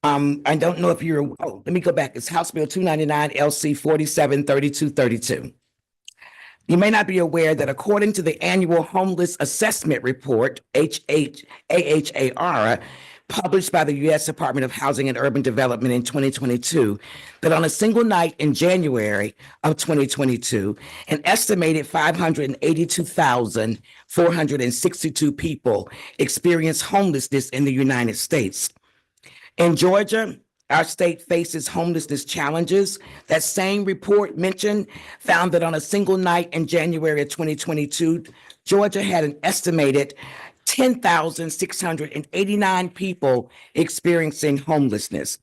I don't know if you're, let me go back. It's House Bill 299 LC 473232. You may not be aware that according to the annual Homeless Assessment Report, AHAR, published by the U.S. Department of Housing and Urban Development in 2022, that on a single night in January of 2022, an estimated 582,462 people experienced homelessness in the United States. In Georgia, our state faces homelessness challenges. That same report found that on a single night in January of 2022, Georgia had an estimated 10,689 people experiencing homelessness.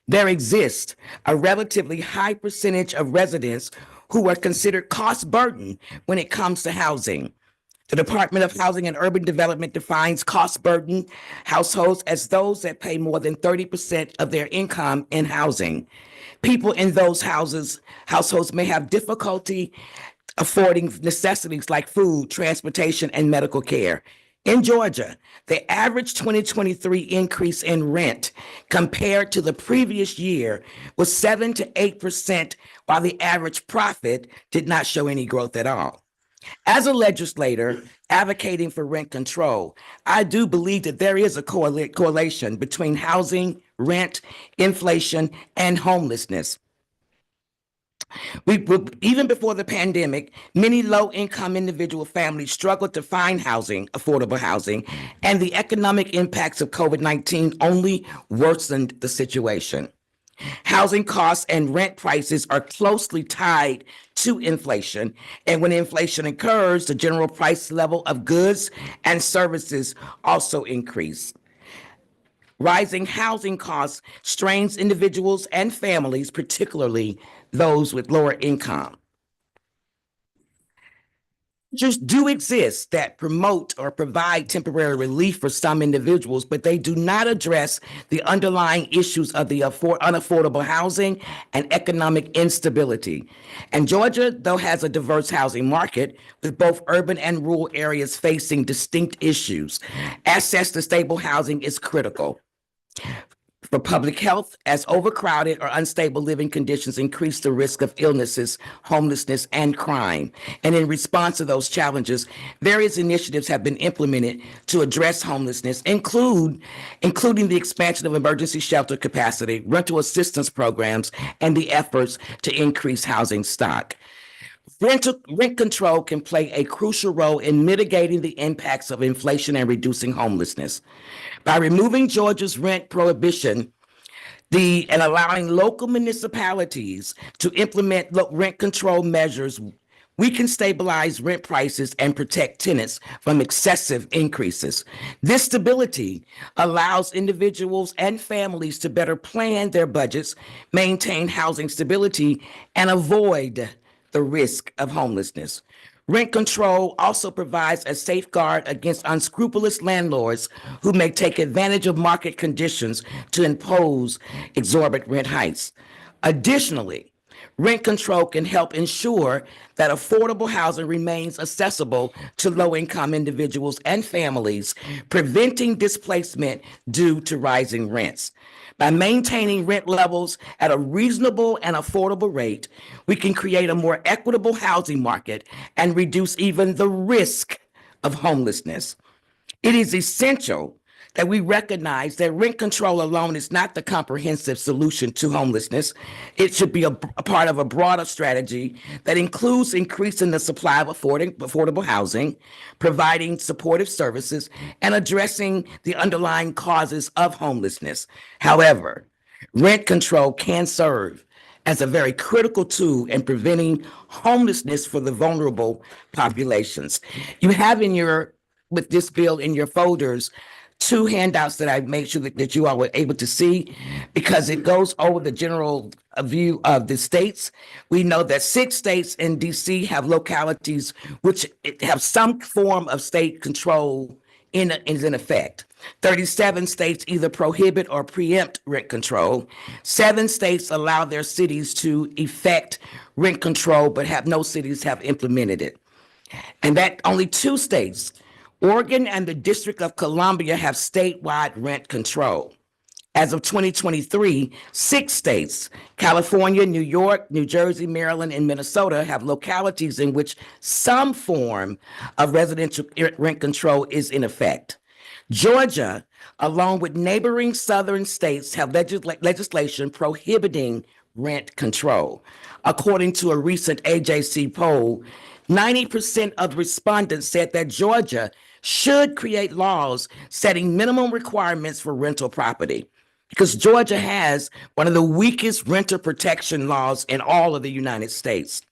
There exists a relatively high percentage of residents who are considered cost burden when it comes to housing. The Department of Housing and Urban Development defines cost burden households as those that pay more than 30% of their income in housing. People in those households may have difficulty affording necessities like food, transportation, and medical care. In Georgia, the average 2023 increase in rent compared to the previous year was 7 to 8%, while the average profit did not show any growth at all. As a legislator advocating for rent control, I do believe that there is a correlation between housing, rent, inflation, and homelessness. Even before the pandemic, many low-income individual families struggled to find housing, affordable housing, and the economic impacts of COVID-19 only worsened the situation. Housing costs and rent prices are closely tied to inflation, and when inflation occurs, the general price level of goods and services also increase. Rising housing costs strains individuals and families, particularly those with lower income. Just do exist that promote or provide temporary relief for some individuals, but they do not address the underlying issues of the unaffordable housing and economic instability. And Georgia, though, has a diverse housing market with both urban and rural areas facing distinct issues. Access to stable housing is critical for public health, as overcrowded or unstable living conditions increase the risk of illnesses, homelessness, and crime. And in response to those challenges, various initiatives have been implemented to address homelessness, including the expansion of emergency shelter capacity, rental assistance programs, and the efforts to increase housing stock. Rent control can play a crucial role in mitigating the impacts of inflation and reducing homelessness. By removing Georgia's rent prohibition and allowing local municipalities to implement rent control measures, we can stabilize rent prices and protect tenants from excessive increases. This stability allows individuals and families to better plan their budgets, maintain housing stability, and avoid the risk of homelessness. Rent control also provides a safeguard against unscrupulous landlords who may take advantage of market conditions to impose exorbitant rent hikes. Additionally, rent control can help ensure that affordable housing remains accessible to low-income individuals and families, preventing displacement due to rising rents. By maintaining rent levels at a reasonable and affordable rate, we can create a more equitable housing market and reduce even the risk of homelessness. It is essential that we recognize that rent control alone is not the comprehensive solution to homelessness. It should be a part of a broader strategy that includes increasing the supply of affordable housing, providing supportive services, and addressing the underlying causes of homelessness. However, rent control can serve as a very critical tool in preventing homelessness for the vulnerable populations. You have with this bill in your folders, two handouts that I made sure that you all were able to see because it goes over the general view of the states. We know that 6 states in DC have localities which have some form of state control is in effect. 37 states either prohibit or preempt rent control. 7 states allow their cities to effect rent control, but no cities have implemented it. And that only 2 states, Oregon and the District of Columbia, have statewide rent control. As of 2023, 6 states, California, New York, New Jersey, Maryland, and Minnesota, have localities in which some form of residential rent control is in effect. Georgia, along with neighboring southern states, have legislation prohibiting rent control. According to a recent AJC poll, 90% of respondents said that Georgia should create laws setting minimum requirements for rental property, because Georgia has one of the weakest renter protection laws in all of the United States.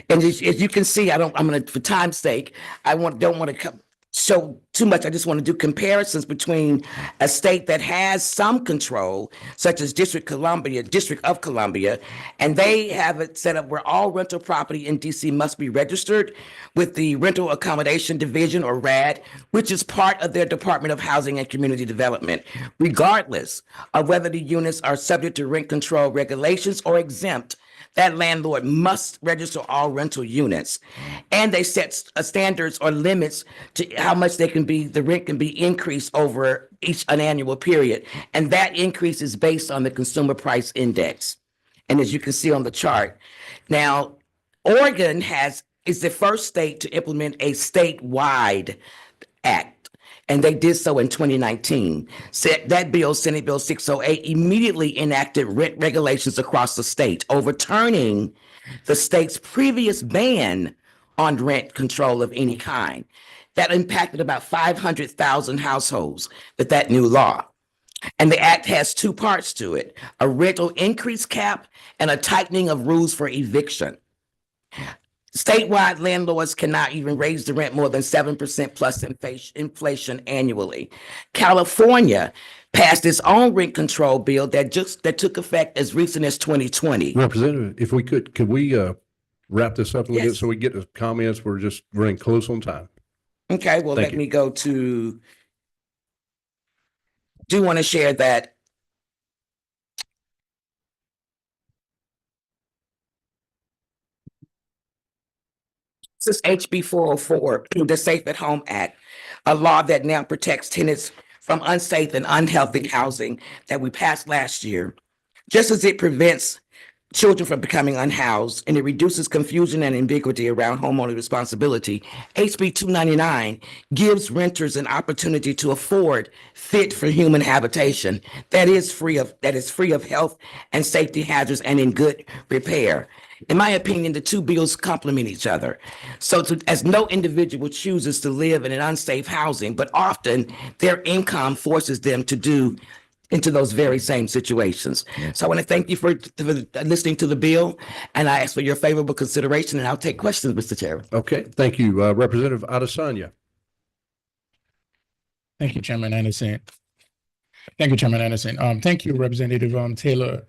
And as you can see, for time's sake, don't want to show too much. I just want to do comparisons between a state that has some control, such as District of Columbia, and they have it set up where all rental property in DC must be registered with the Rental Accommodation Division, or RAD, which is part of their Department of Housing and Community Development, regardless of whether the units are subject to rent control regulations or exempt. That landlord must register all rental units, and they set standards or limits to how much the rent can be increased over an annual period. And that increase is based on the Consumer Price Index. And as you can see on the chart, now Oregon is the first state to implement a statewide act. And they did so in 2019. That bill, Senate Bill 608, immediately enacted rent regulations across the state, overturning the state's previous ban on rent control of any kind. That impacted about 500,000 households with that new law. And the act has 2 parts to it: a rental increase cap and a tightening of rules for eviction. Statewide landlords cannot even raise the rent more than 7% plus inflation annually. California passed its own rent control bill that took effect as recent as 2020. Representative, if we could we wrap this up a little bit Yes. so we get the comments? We're just running close on time. Okay, well, Thank let you. me go to, do want to share that this is HB 404, the Safe at Home Act, a law that now protects tenants from unsafe and unhealthy housing that we passed last year. Just as it prevents children from becoming unhoused and it reduces confusion and ambiguity around homeowner responsibility, HB 299 gives renters an opportunity to afford fit for human habitation that is free of health and safety hazards and in good repair. In my opinion, the 2 bills complement each other. As no individual chooses to live in an unsafe housing, but often their income forces them to do into those very same situations. So I want to thank you for listening to the bill, and I ask for your favorable consideration, and I'll take questions, Mr. Chairman. Okay, thank you. Representative Adesanya. Thank you, Chairman Anderson. Thank you, Representative Taylor.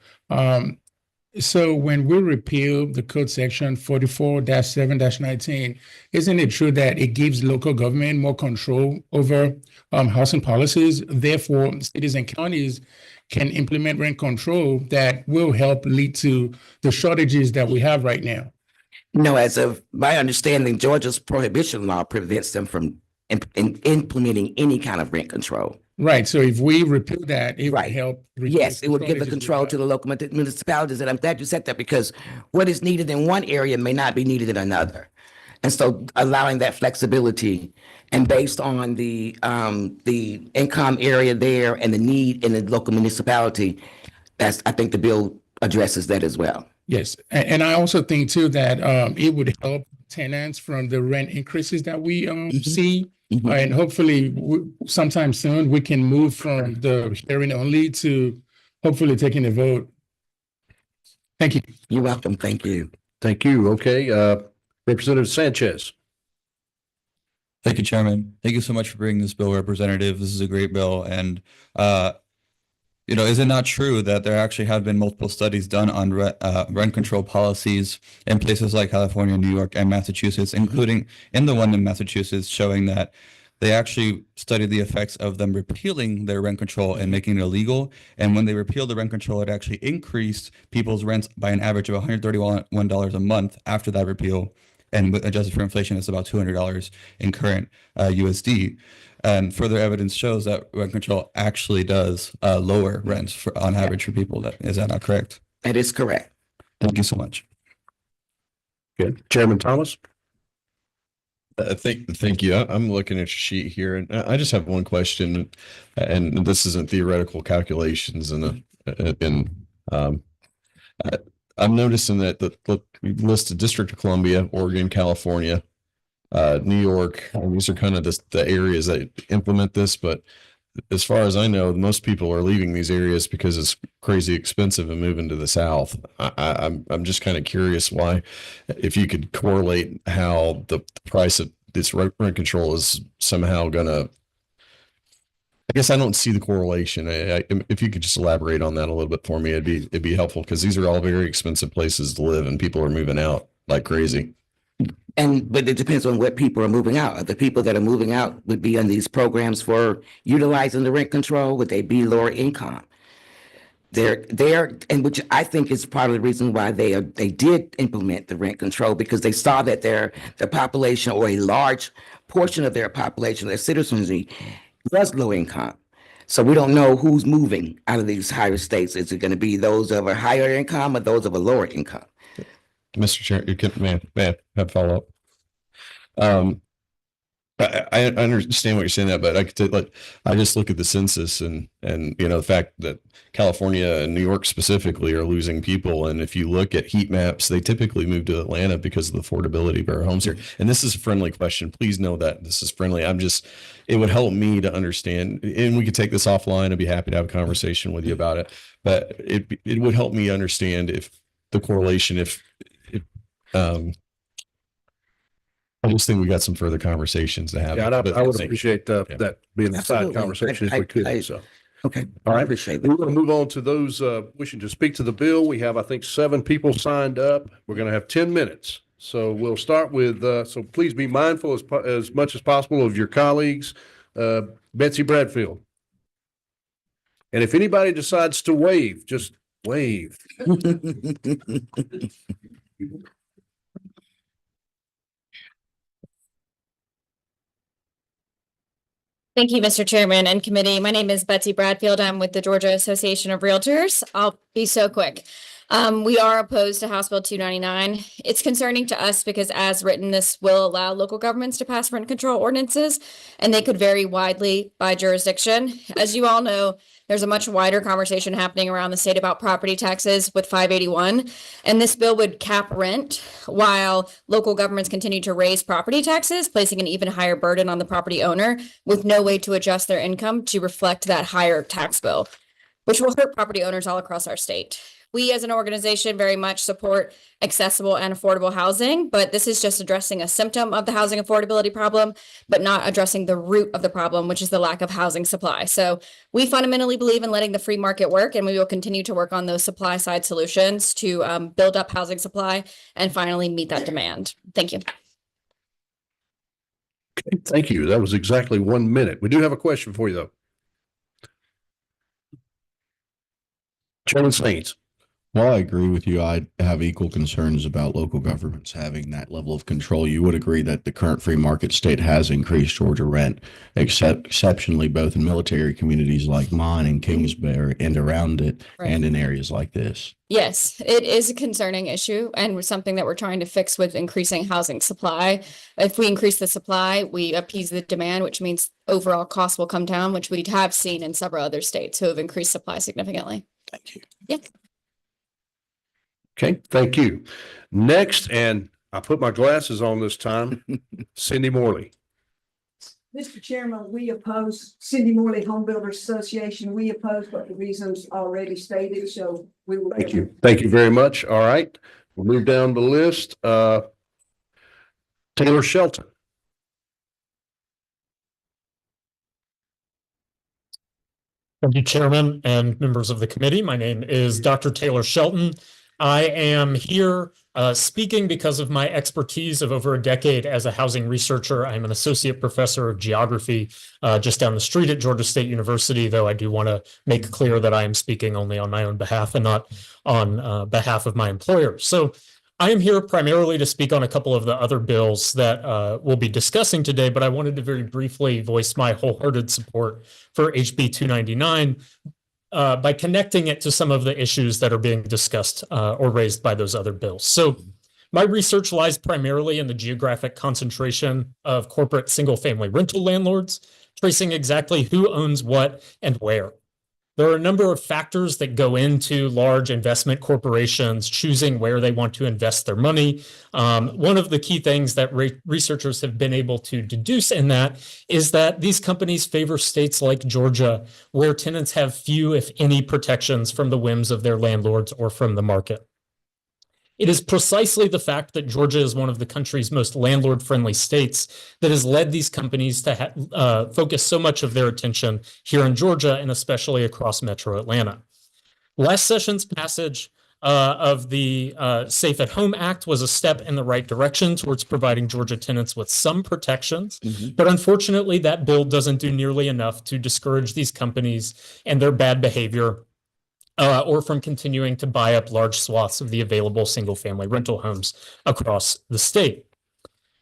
So when we repeal the code section 44-7-19, isn't it true that it gives local government more control over housing policies? Therefore, cities and counties can implement rent control that will help lead to the shortages that we have right now. No, as of my understanding, Georgia's prohibition law prevents them from implementing any kind of rent control. Right. So if we repeal that, it Right. would help. Yes, it would give the control to the local municipalities, and I'm glad you said that, because what is needed in one area may not be needed in another. And so allowing that flexibility, and based on the income area there and the need in the local municipality, I think the bill addresses that as well. Yes, and I also think too that it would help tenants from the rent increases that we see. And hopefully sometime soon we can move from the hearing only to hopefully taking a vote. Thank you. You're welcome. Thank you. Thank you. Okay, Representative Sanchez. Thank you, Chairman. Thank you so much for bringing this bill, Representative. This is a great bill. And, is it not true that there actually have been multiple studies done on rent control policies in places like California, New York, and Massachusetts, including in the one in Massachusetts, showing that they actually studied the effects of them repealing their rent control and making it illegal. And when they repealed the rent control, it actually increased people's rents by an average of $131 a month after that repeal. And adjusted for inflation, it's about $200 in current USD. And further evidence shows that rent control actually does lower rents on average for people. Is that not correct? That is correct. Thank you so much. Good. Chairman Thomas? Thank you. I'm looking at your sheet here, and I just have one question, and this isn't theoretical calculations. I'm noticing that the list of District of Columbia, Oregon, California, New York. These are kind of the areas that implement this, but as far as I know, most people are leaving these areas because it's crazy expensive and moving to the South. I'm just kind of curious why, if you could correlate how the price of this rent control is somehow gonna. I guess I don't see the correlation. If you could just elaborate on that a little bit for me, it'd be helpful, because these are all very expensive places to live, and people are moving out like crazy. But it depends on what people are moving out. The people that are moving out would be on these programs for utilizing the rent control. Would they be lower income? They're, and which I think is part of the reason why they did implement the rent control, because they saw that their population, or a large portion of their population, their citizenry, was low income. So we don't know who's moving out of these higher states. Is it going to be those of a higher income or those of a lower income? Mr. Chair, you can, man, have follow up. I understand what you're saying that, but I could I just look at the census and the fact that California and New York specifically are losing people. And if you look at heat maps, they typically move to Atlanta because of the affordability of our homes here. And this is a friendly question. Please know that this is friendly. It would help me to understand, and we could take this offline. I'd be happy to have a conversation with you about it, but it would help me understand if the correlation, I just think we got some further conversations to have. Yeah, I would appreciate that being a side conversation if we could. So, okay, all right. Appreciate that. We're going to move on to those wishing to speak to the bill. We have, I think, 7 people signed up. We're going to have 10 minutes. So we'll start with. So please be mindful as much as possible of your colleagues. Betsy Bradfield. And if anybody decides to wave, just wave. Thank you, Mr. Chairman and committee. My name is Betsy Bradfield. I'm with the Georgia Association of Realtors. I'll be so quick. We are opposed to House Bill 299. It's concerning to us because, as written, this will allow local governments to pass rent control ordinances, and they could vary widely by jurisdiction. As you all know, there's a much wider conversation happening around the state about property taxes with 581, and this bill would cap rent while local governments continue to raise property taxes, placing an even higher burden on the property owner with no way to adjust their income to reflect that higher tax bill, which will hurt property owners all across our state. We as an organization very much support accessible and affordable housing, but this is just addressing a symptom of the housing affordability problem, but not addressing the root of the problem, which is the lack of housing supply. So we fundamentally believe in letting the free market work, and we will continue to work on those supply side solutions to build up housing supply and finally meet that demand. Thank you. Okay, thank you. That was exactly 1 minute. We do have a question for you, though. Chairman Saints. Well, I agree with you. I have equal concerns about local governments having that level of control. You would agree that the current free market state has increased Georgia rent, exceptionally both in military communities like mine and Kingsbury and around it, Right. and in areas like this. Yes, it is a concerning issue and something that we're trying to fix with increasing housing supply. If we increase the supply, we appease the demand, which means overall costs will come down, which we have seen in several other states who have increased supply significantly. Thank you. Yeah. Okay, thank you. Next, and I put my glasses on this time, Cindy Morley. Mr. Chairman, we oppose Cindy Morley Home Builders Association. We oppose for the reasons already stated, so we will. Thank you. Thank you very much. All right, we'll move down the list. Taylor Shelton. Thank you, Chairman and members of the committee. My name is Dr. Taylor Shelton. I am here speaking because of my expertise of over a decade as a housing researcher. I'm an associate professor of geography just down the street at Georgia State University, though I do want to make clear that I am speaking only on my own behalf and not on behalf of my employer. So I am here primarily to speak on a couple of the other bills that we'll be discussing today, but I wanted to very briefly voice my wholehearted support for HB 299 by connecting it to some of the issues that are being discussed or raised by those other bills. So my research lies primarily in the geographic concentration of corporate single-family rental landlords, tracing exactly who owns what and where. There are a number of factors that go into large investment corporations choosing where they want to invest their money. One of the key things that researchers have been able to deduce in that is that these companies favor states like Georgia, where tenants have few, if any, protections from the whims of their landlords or from the market. It is precisely the fact that Georgia is one of the country's most landlord-friendly states that has led these companies to focus so much of their attention here in Georgia and especially across Metro Atlanta. Last session's passage of the Safe at Home Act was a step in the right direction towards providing Georgia tenants with some protections, but unfortunately that bill doesn't do nearly enough to discourage these companies and their bad behavior or from continuing to buy up large swaths of the available single-family rental homes across the state.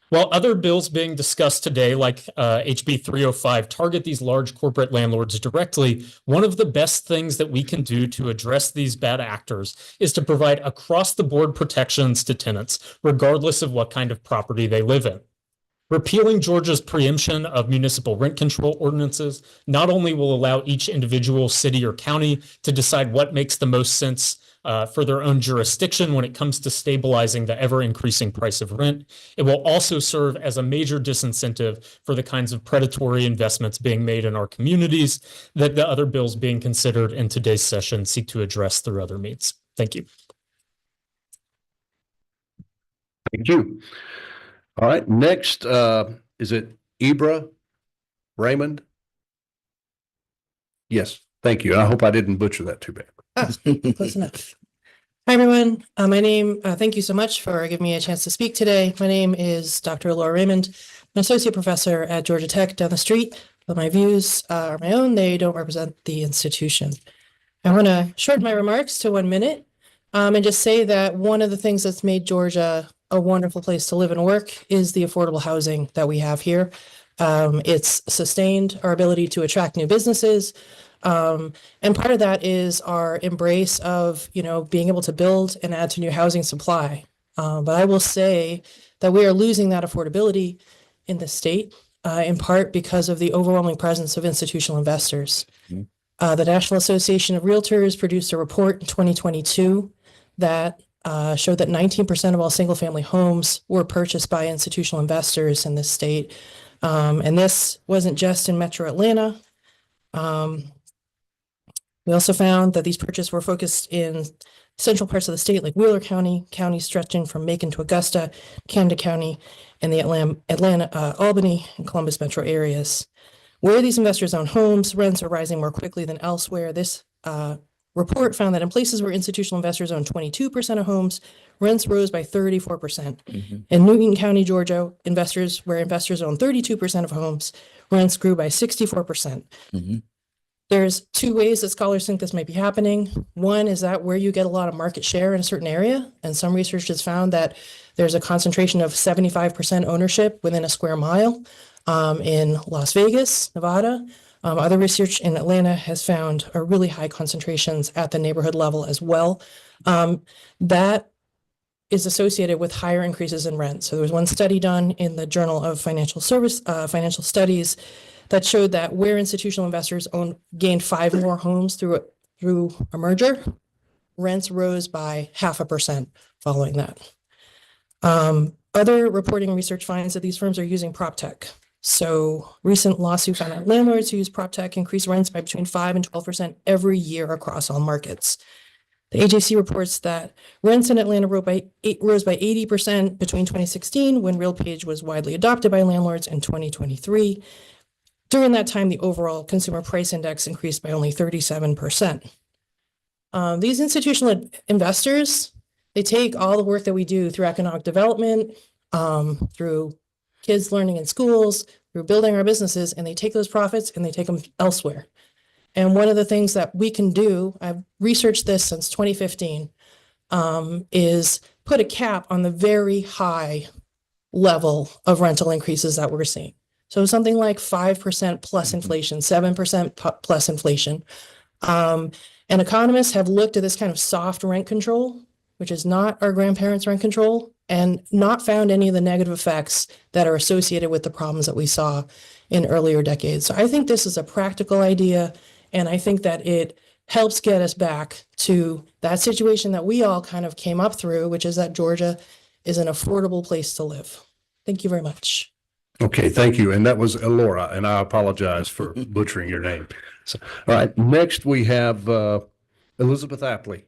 While other bills being discussed today, like HB 305, target these large corporate landlords directly, one of the best things that we can do to address these bad actors is to provide across-the-board protections to tenants, regardless of what kind of property they live in. Repealing Georgia's preemption of municipal rent control ordinances not only will allow each individual city or county to decide what makes the most sense for their own jurisdiction when it comes to stabilizing the ever-increasing price of rent, it will also serve as a major disincentive for the kinds of predatory investments being made in our communities that the other bills being considered in today's session seek to address through other means. Thank you. Thank you. All right, next, is it Ibra Raymond? Yes, thank you. I hope I didn't butcher that too bad. Close enough. Hi, everyone. Thank you so much for giving me a chance to speak today. My name is Dr. Laura Raymond, an associate professor at Georgia Tech down the street. But my views are my own. They don't represent the institution. I want to shorten my remarks to 1 minute and just say that one of the things that's made Georgia a wonderful place to live and work is the affordable housing that we have here. It's sustained our ability to attract new businesses. And part of that is our embrace of, being able to build and add to new housing supply. But I will say that we are losing that affordability in the state, in part because of the overwhelming presence of institutional investors. The National Association of Realtors produced a report in 2022 that showed that 19% of all single-family homes were purchased by institutional investors in this state. And this wasn't just in Metro Atlanta. We also found that these purchases were focused in central parts of the state, like Wheeler County, counties stretching from Macon to Augusta, Camden County, and the Atlanta, Albany, and Columbus metro areas. Where these investors own homes, rents are rising more quickly than elsewhere. This report found that in places where institutional investors own 22% of homes, rents rose by 34%. In Newton County, Georgia, where investors own 32% of homes, rents grew by 64%. There's two ways that scholars think this might be happening. One is that where you get a lot of market share in a certain area, and some research has found that there's a concentration of 75% ownership within a square mile in Las Vegas, Nevada. Other research in Atlanta has found a really high concentrations at the neighborhood level as well. That is associated with higher increases in rent. So there was one study done in the Journal of Financial Studies that showed that where institutional investors gained 5 more homes through a merger, rents rose by 0.5% following that. Other reporting research finds that these firms are using prop tech. So recent lawsuit found that landlords who use prop tech increase rents by between 5 and 12% every year across all markets. The AJC reports that rents in Atlanta rose by 80% between 2016, when RealPage was widely adopted by landlords, and 2023. During that time, the overall consumer price index increased by only 37%. These institutional investors, they take all the work that we do through economic development, through kids learning in schools, through building our businesses, and they take those profits and they take them elsewhere. And one of the things that we can do, I've researched this since 2015, is put a cap on the very high level of rental increases that we're seeing. So something like 5% plus inflation, 7% plus inflation. And economists have looked at this kind of soft rent control, which is not our grandparents' rent control, and not found any of the negative effects that are associated with the problems that we saw in earlier decades. So I think this is a practical idea, and I think that it helps get us back to that situation that we all kind of came up through, which is that Georgia is an affordable place to live. Thank you very much. Okay, thank you. And that was Elora, and I apologize for butchering your name. So, all right, next we have Elizabeth Apley.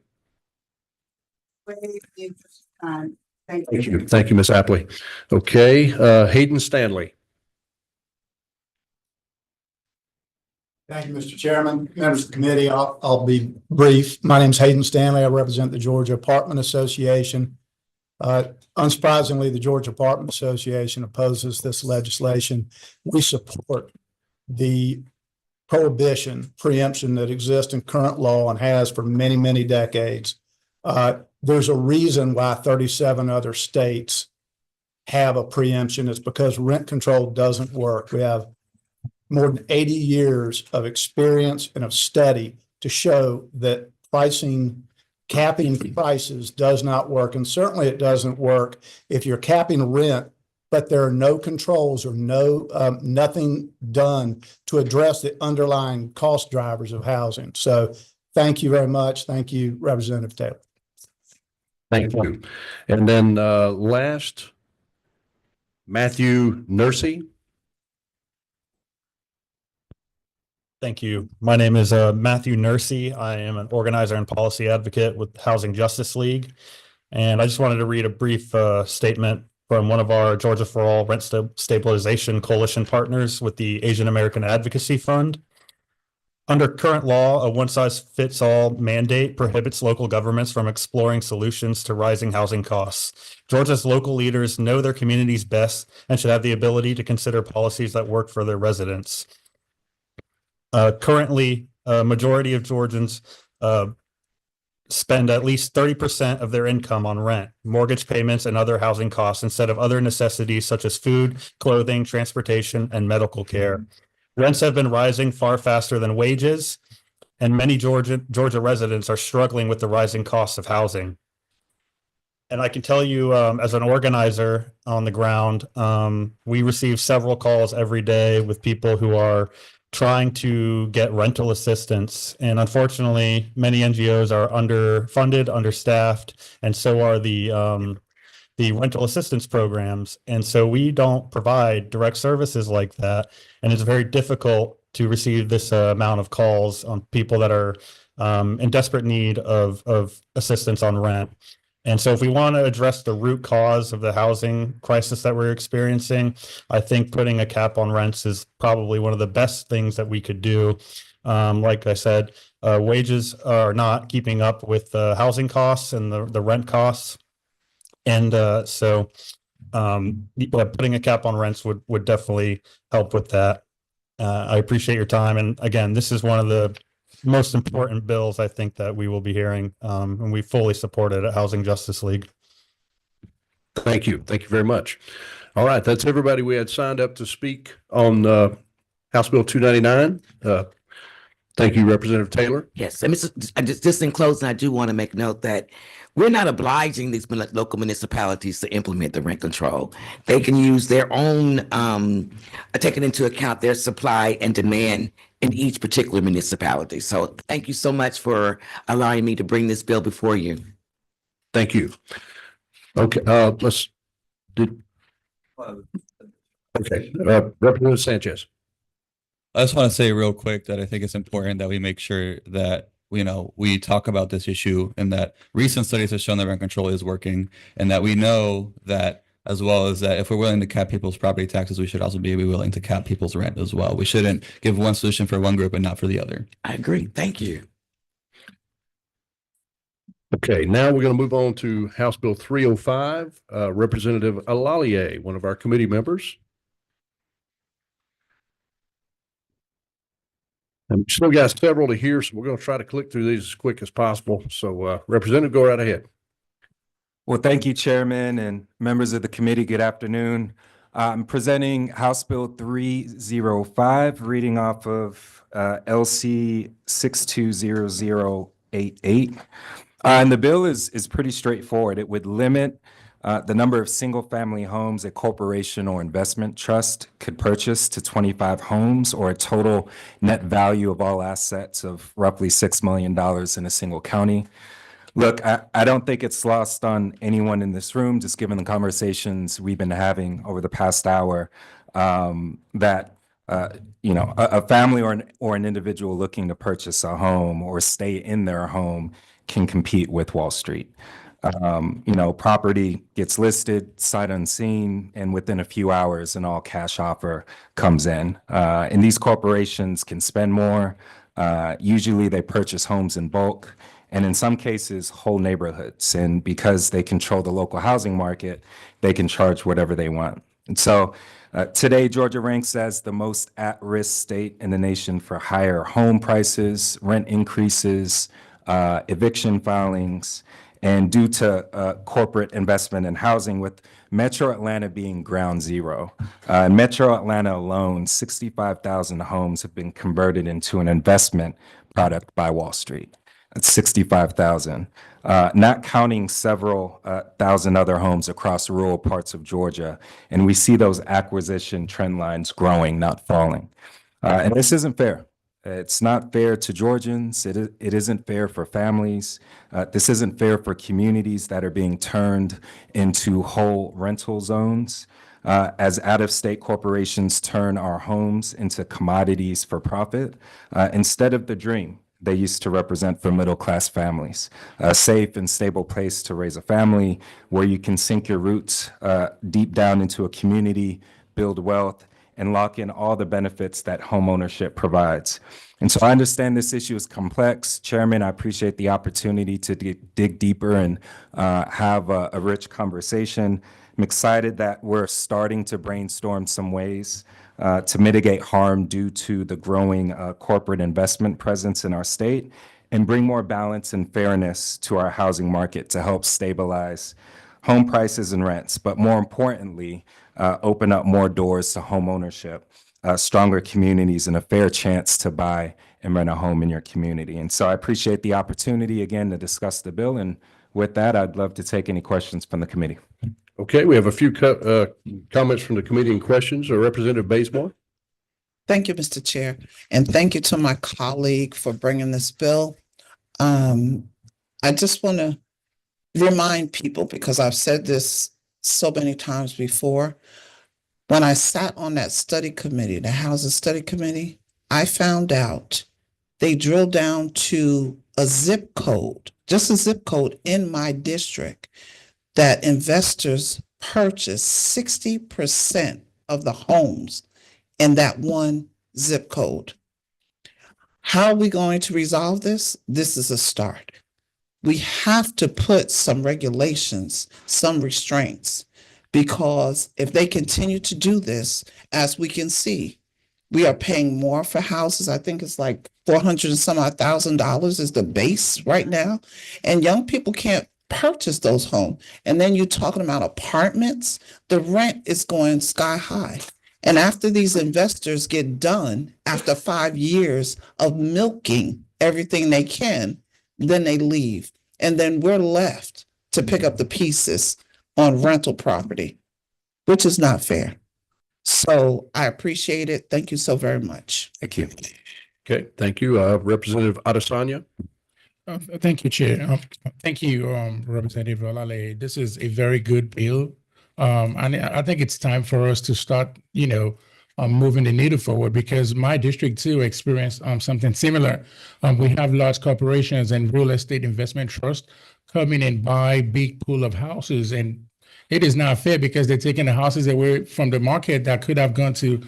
Thank you. Thank you, Ms. Apley. Okay, Hayden Stanley. Thank you, Mr. Chairman, members of the committee. I'll be brief. My name is Hayden Stanley. I represent the Georgia Apartment Association. Unsurprisingly, the Georgia Apartment Association opposes this legislation. We support the preemption that exists in current law and has for many, many decades. There's a reason why 37 other states have a preemption. It's because rent control doesn't work. We have more than 80 years of experience and of study to show that capping prices does not work. And certainly it doesn't work if you're capping rent, but there are no controls or nothing done to address the underlying cost drivers of housing. So thank you very much. Thank you, Representative Taylor. Thank you. And then last, Matthew Nursey. Thank you. My name is Matthew Nursey. I am an organizer and policy advocate with Housing Justice League. And I just wanted to read a brief statement from one of our Georgia for All Rent Stabilization Coalition partners with the Asian American Advocacy Fund. Under current law, a one-size-fits-all mandate prohibits local governments from exploring solutions to rising housing costs. Georgia's local leaders know their communities best and should have the ability to consider policies that work for their residents. Currently, a majority of Georgians spend at least 30% of their income on rent, mortgage payments, and other housing costs instead of other necessities such as food, clothing, transportation, and medical care. Rents have been rising far faster than wages, and many Georgia residents are struggling with the rising costs of housing. And I can tell you, as an organizer on the ground, we receive several calls every day with people who are trying to get rental assistance. And unfortunately, many NGOs are underfunded, understaffed, and so are the rental assistance programs. And so we don't provide direct services like that. And it's very difficult to receive this amount of calls on people that are in desperate need of assistance on rent. And so if we want to address the root cause of the housing crisis that we're experiencing, I think putting a cap on rents is probably one of the best things that we could do. Like I said, wages are not keeping up with the housing costs and the rent costs. And so putting a cap on rents would definitely help with that. I appreciate your time. And again, this is one of the most important bills I think that we will be hearing, and we fully support it at Housing Justice League. Thank you. Thank you very much. All right. That's everybody we had signed up to speak on House Bill 299. Thank you, Representative Taylor. Yes, and just in closing, I do want to make note that we're not obliging these local municipalities to implement the rent control. They can use their own, taking into account their supply and demand in each particular municipality. So thank you so much for allowing me to bring this bill before you. Thank you. Okay, Representative Sanchez. I just want to say real quick that I think it's important that we make sure that, we talk about this issue and that recent studies have shown that rent control is working and that we know that as well as that if we're willing to cap people's property taxes, we should also be willing to cap people's rent as well. We shouldn't give one solution for one group and not for the other. I agree. Thank you. Okay, now we're going to move on to House Bill 305, Representative Alalие, one of our committee members. And we still got several to hear, so we're going to try to click through these as quick as possible. So Representative, go right ahead. Well, thank you, Chairman and members of the committee. Good afternoon. I'm presenting House Bill 305, reading off of LC 620088. And the bill is pretty straightforward. It would limit the number of single-family homes a corporation or investment trust could purchase to 25 homes, or a total net value of all assets of roughly $6 million in a single county. Look, I don't think it's lost on anyone in this room, just given the conversations we've been having over the past hour, that a family or an individual looking to purchase a home or stay in their home can compete with Wall Street. Property gets listed, sight unseen, and within a few hours, an all-cash offer comes in. And these corporations can spend more. Usually, they purchase homes in bulk, and in some cases, whole neighborhoods. And because they control the local housing market, they can charge whatever they want. And so today, Georgia ranks as the most at-risk state in the nation for higher home prices, rent increases, eviction filings, and due to corporate investment in housing, with Metro Atlanta being ground zero. In Metro Atlanta alone, 65,000 homes have been converted into an investment product by Wall Street. That's 65,000, not counting several thousand other homes across rural parts of Georgia. And we see those acquisition trend lines growing, not falling. And this isn't fair. It's not fair to Georgians. It isn't fair for families. This isn't fair for communities that are being turned into whole rental zones. As out-of-state corporations turn our homes into commodities for profit, instead of the dream they used to represent for middle-class families, a safe and stable place to raise a family where you can sink your roots deep down into a community, build wealth, and lock in all the benefits that homeownership provides. And so I understand this issue is complex. Chairman, I appreciate the opportunity to dig deeper and have a rich conversation. I'm excited that we're starting to brainstorm some ways to mitigate harm due to the growing corporate investment presence in our state, and bring more balance and fairness to our housing market to help stabilize home prices and rents, but more importantly, open up more doors to home ownership, stronger communities, and a fair chance to buy and rent a home in your community. And so I appreciate the opportunity again to discuss the bill. And with that, I'd love to take any questions from the committee. Okay, we have a few comments from the committee and questions. Representative Bazemore. Thank you, Mr. Chair, and thank you to my colleague for bringing this bill. I just want to remind people, because I've said this so many times before, when I sat on that study committee, the Housing Study Committee, I found out they drilled down to a zip code, just a zip code in my district, that investors purchase 60% of the homes in that one zip code. How are we going to resolve this? This is a start. We have to put some regulations, some restraints, because if they continue to do this, as we can see, we are paying more for houses. I think it's like $400 and some odd $1,000 is the base right now. And young people can't purchase those homes. And then you're talking about apartments, the rent is going sky high. And after these investors get done, after 5 years of milking everything they can, then they leave. And then we're left to pick up the pieces on rental property, which is not fair. So I appreciate it. Thank you so very much. Thank you. Okay, thank you. Representative Adesanya. Thank you, Chair. Thank you, Representative Olale. This is a very good bill. And I think it's time for us to start, moving the needle forward, because my district too experienced something similar. We have large corporations and real estate investment trusts come in and buy big pool of houses, and it is not fair because they're taking the houses away from the market that could have gone to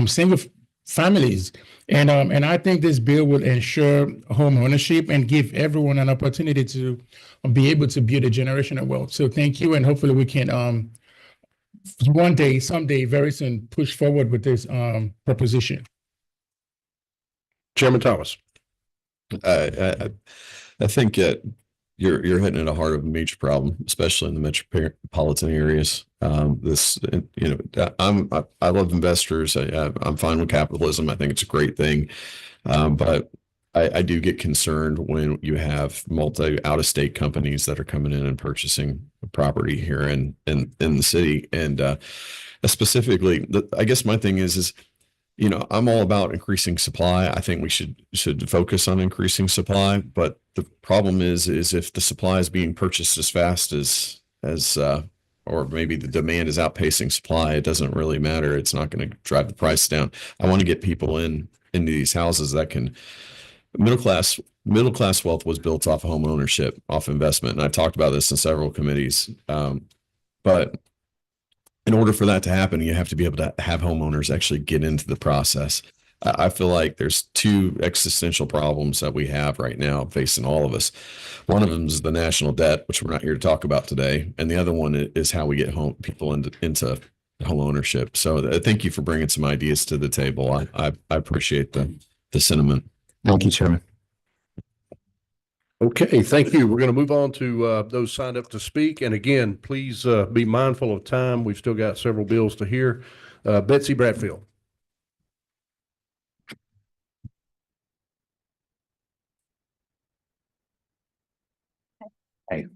single families. And I think this bill will ensure home ownership and give everyone an opportunity to be able to build a generational wealth. So thank you, and hopefully we can one day, someday, very soon, push forward with this proposition. Chairman Thomas. I think that you're hitting at the heart of a major problem, especially in the metropolitan areas. I love investors. I'm fine with capitalism. I think it's a great thing. But I do get concerned when you have multi out-of-state companies that are coming in and purchasing property here in the city. And specifically, I guess my thing is, I'm all about increasing supply. I think we should focus on increasing supply. But the problem is if the supply is being purchased as fast as or maybe the demand is outpacing supply, it doesn't really matter. It's not going to drive the price down. I want to get people into these houses that can. Middle class wealth was built off of home ownership, off investment, and I've talked about this in several committees. But in order for that to happen, you have to be able to have homeowners actually get into the process. I feel like there's two existential problems that we have right now facing all of us. One of them is the national debt, which we're not here to talk about today, and the other one is how we get people into home ownership. So thank you for bringing some ideas to the table. I appreciate the sentiment. Thank you, Chairman. Okay, thank you. We're going to move on to those signed up to speak. And again, please be mindful of time. We've still got several bills to hear. Betsy Bradfield. Hey.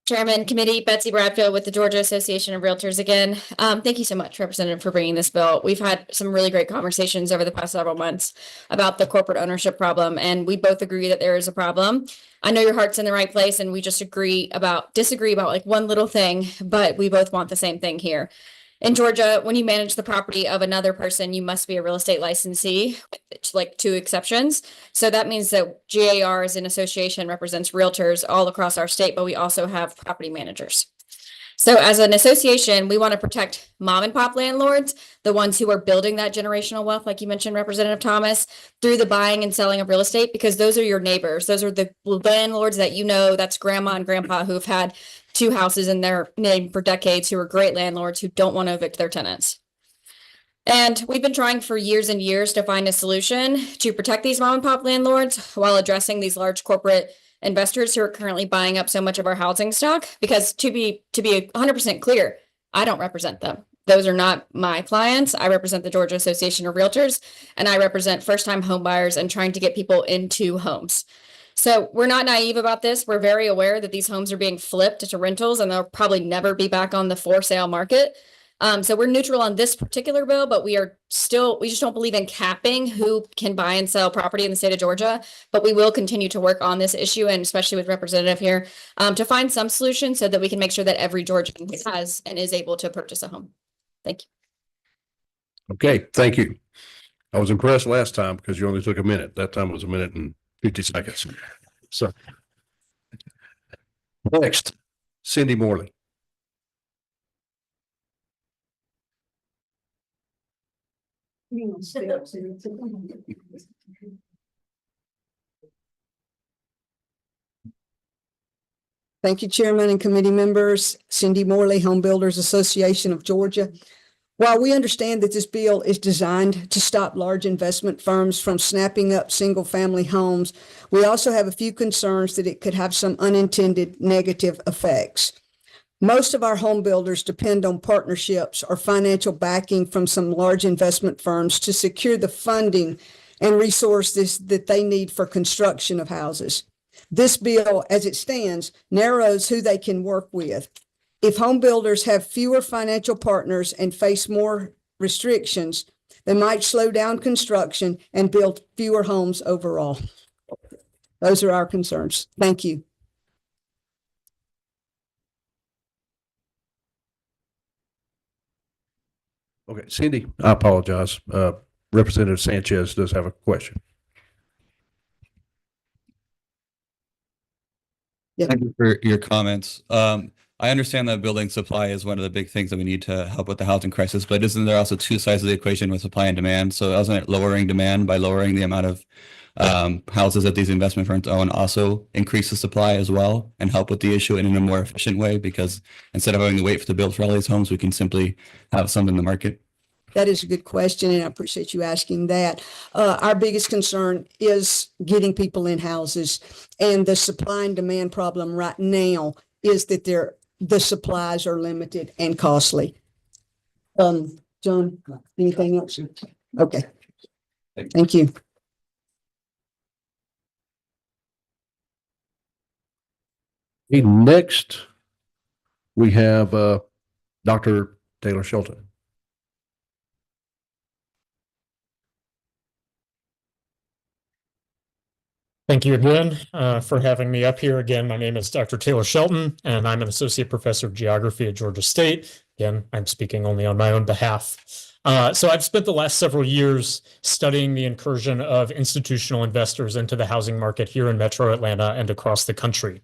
Chairman, Committee, Betsy Bradfield with the Georgia Association of Realtors again. Thank you so much, Representative, for bringing this bill. We've had some really great conversations over the past several months about the corporate ownership problem, and we both agree that there is a problem. I know your heart's in the right place, and we just disagree about like one little thing, but we both want the same thing here. In Georgia, when you manage the property of another person, you must be a real estate licensee, like 2 exceptions. So that means that GAR as an association represents realtors all across our state, but we also have property managers. So as an association, we want to protect mom and pop landlords, the ones who are building that generational wealth, like you mentioned, Representative Thomas, through the buying and selling of real estate, because those are your neighbors. Those are the landlords that that's grandma and grandpa who've had 2 houses in their name for decades, who are great landlords who don't want to evict their tenants. And we've been trying for years and years to find a solution to protect these mom and pop landlords while addressing these large corporate investors who are currently buying up so much of our housing stock. Because to be 100% clear, I don't represent them. Those are not my clients. I represent the Georgia Association of Realtors, and I represent first-time home buyers and trying to get people into homes. So we're not naive about this. We're very aware that these homes are being flipped to rentals, and they'll probably never be back on the for sale market. So we're neutral on this particular bill, but we just don't believe in capping who can buy and sell property in the state of Georgia. But we will continue to work on this issue, and especially with Representative here, to find some solution so that we can make sure that every Georgian has and is able to purchase a home. Thank you. Okay, thank you. I was impressed last time because you only took a minute. That time was a minute and 50 seconds. So next, Cindy Morley. Thank you, Chairman and committee members. Cindy Morley, Home Builders Association of Georgia. While we understand that this bill is designed to stop large investment firms from snapping up single-family homes, we also have a few concerns that it could have some unintended negative effects. Most of our home builders depend on partnerships or financial backing from some large investment firms to secure the funding and resources that they need for construction of houses. This bill, as it stands, narrows who they can work with. If home builders have fewer financial partners and face more restrictions, they might slow down construction and build fewer homes overall. Those are our concerns. Thank you. Okay, Cindy, I apologize. Representative Sanchez does have a question. Yeah. Thank you for your comments. I understand that building supply is one of the big things that we need to help with the housing crisis, but isn't there also two sides of the equation with supply and demand? So isn't it lowering demand by lowering the amount of houses that these investment firms own also increase the supply as well and help with the issue in a more efficient way? Because instead of having to wait for the build for all these homes, we can simply have some in the market. That is a good question, and I appreciate you asking that. Our biggest concern is getting people in houses, and the supply and demand problem right now is that the supplies are limited and costly. John, anything else? Okay. Thank you. Okay, next, we have Dr. Taylor Shelton. Thank you again for having me up here. Again, my name is Dr. Taylor Shelton, and I'm an associate professor of geography at Georgia State. Again, I'm speaking only on my own behalf. So I've spent the last several years studying the incursion of institutional investors into the housing market here in Metro Atlanta and across the country.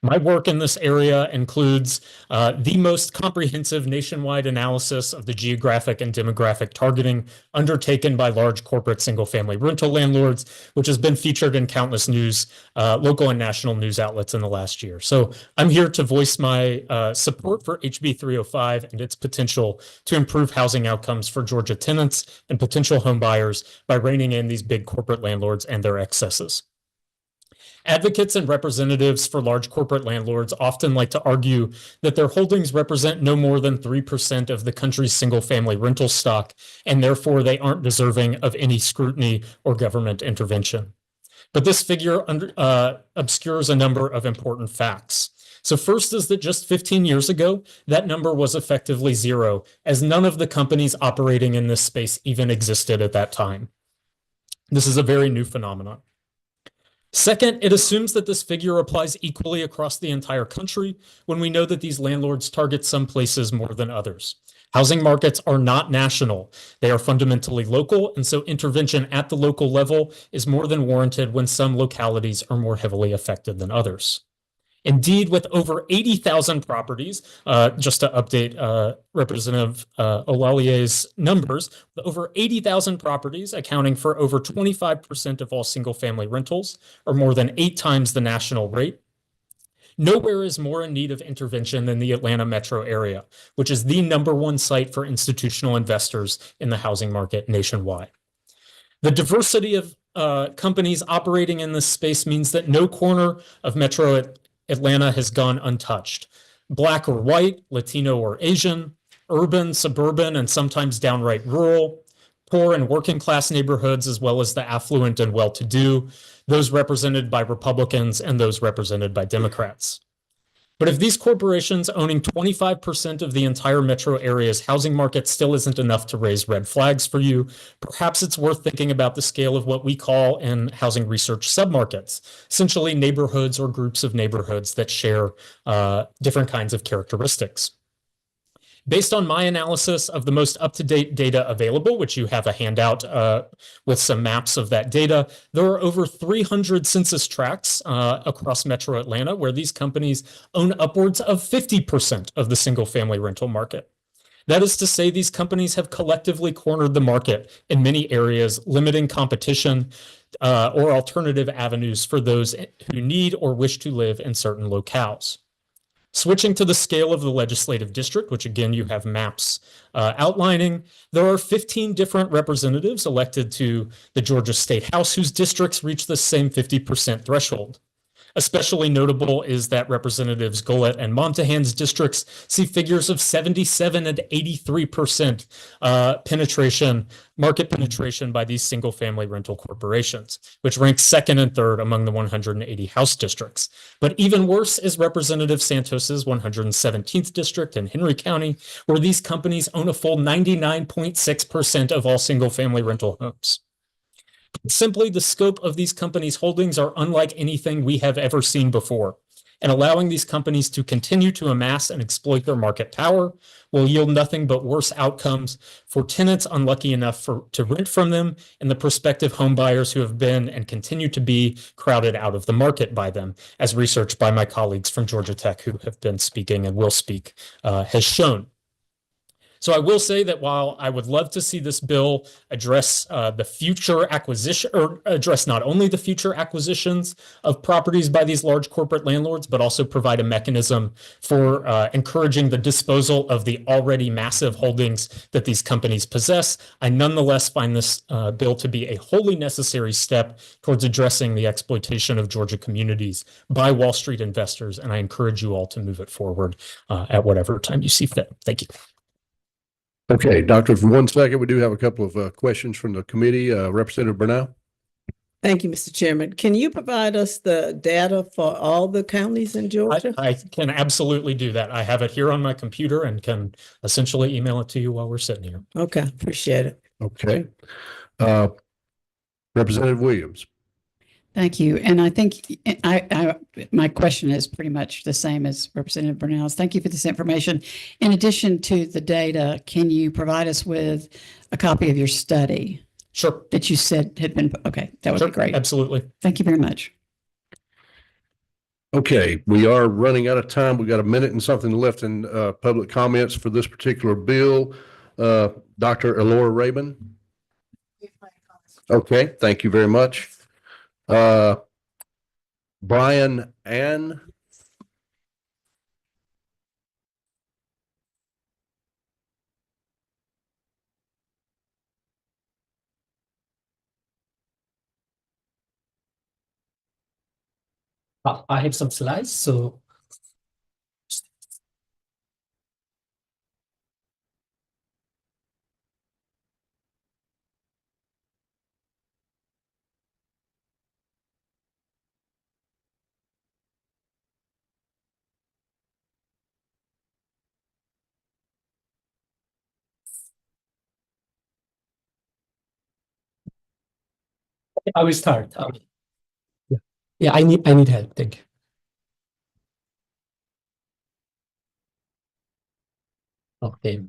My work in this area includes the most comprehensive nationwide analysis of the geographic and demographic targeting undertaken by large corporate single-family rental landlords, which has been featured in countless news, local and national news outlets in the last year. So I'm here to voice my support for HB 305 and its potential to improve housing outcomes for Georgia tenants and potential home buyers by reining in these big corporate landlords and their excesses. Advocates and representatives for large corporate landlords often like to argue that their holdings represent no more than 3% of the country's single-family rental stock, and therefore they aren't deserving of any scrutiny or government intervention. But this figure obscures a number of important facts. So first is that just 15 years ago, that number was effectively zero, as none of the companies operating in this space even existed at that time. This is a very new phenomenon. Second, it assumes that this figure applies equally across the entire country when we know that these landlords target some places more than others. Housing markets are not national. They are fundamentally local, and so intervention at the local level is more than warranted when some localities are more heavily affected than others. Indeed, with over 80,000 properties, just to update Representative Olalie's numbers, with over 80,000 properties accounting for over 25% of all single-family rentals, or more than 8 times the national rate, nowhere is more in need of intervention than the Atlanta metro area, which is the #1 site for institutional investors in the housing market nationwide. The diversity of companies operating in this space means that no corner of Metro Atlanta has gone untouched. Black or white, Latino or Asian, urban, suburban, and sometimes downright rural, poor and working class neighborhoods, as well as the affluent and well-to-do, those represented by Republicans and those represented by Democrats. But if these corporations owning 25% of the entire metro area's housing market still isn't enough to raise red flags for you, perhaps it's worth thinking about the scale of what we call in housing research submarkets, essentially neighborhoods or groups of neighborhoods that share different kinds of characteristics. Based on my analysis of the most up-to-date data available, which you have a handout with some maps of that data, there are over 300 census tracts across Metro Atlanta where these companies own upwards of 50% of the single-family rental market. That is to say, these companies have collectively cornered the market in many areas, limiting competition or alternative avenues for those who need or wish to live in certain locales. Switching to the scale of the legislative district, which again you have maps outlining, there are 15 different representatives elected to the Georgia State House whose districts reach the same 50% threshold. Especially notable is that Representatives Gullett and Montahan's districts see figures of 77 and 83% market penetration by these single-family rental corporations, which ranks second and third among the 180 House districts. But even worse is Representative Santos's 117th district in Henry County, where these companies own a full 99.6% of all single-family rental homes. Simply, the scope of these companies' holdings are unlike anything we have ever seen before. and allowing these companies to continue to amass and exploit their market power will yield nothing but worse outcomes for tenants unlucky enough to rent from them and the prospective home buyers who have been and continue to be crowded out of the market by them, as research by my colleagues from Georgia Tech who have been speaking and will speak has shown. So I will say that while I would love to see this bill address the future acquisition, or address not only the future acquisitions of properties by these large corporate landlords, but also provide a mechanism for encouraging the disposal of the already massive holdings that these companies possess, I nonetheless find this bill to be a wholly necessary step towards addressing the exploitation of Georgia communities by Wall Street investors, and I encourage you all to move it forward at whatever time you see fit. Thank you. Okay, Doctor, for 1 second, we do have a couple of questions from the committee. Representative Burnell? Thank you, Mr. Chairman. Can you provide us the data for all the counties in Georgia? I can absolutely do that. I have it here on my computer and can essentially email it to you while we're sitting here. Okay, appreciate it. Okay. Representative Williams? Thank you. And I think my question is pretty much the same as Representative Burnell's. Thank you for this information. In addition to the data, can you provide us with a copy of your study? Sure. That you said had been, okay, that would be great. Absolutely. Thank you very much. Okay, we are running out of time. We got a minute and something left in public comments for this particular bill. Dr. Elora Rabin? Okay, thank you very much. Brian Ann? I have some slides, so. I will start. Yeah, I need help. Thank you. Okay.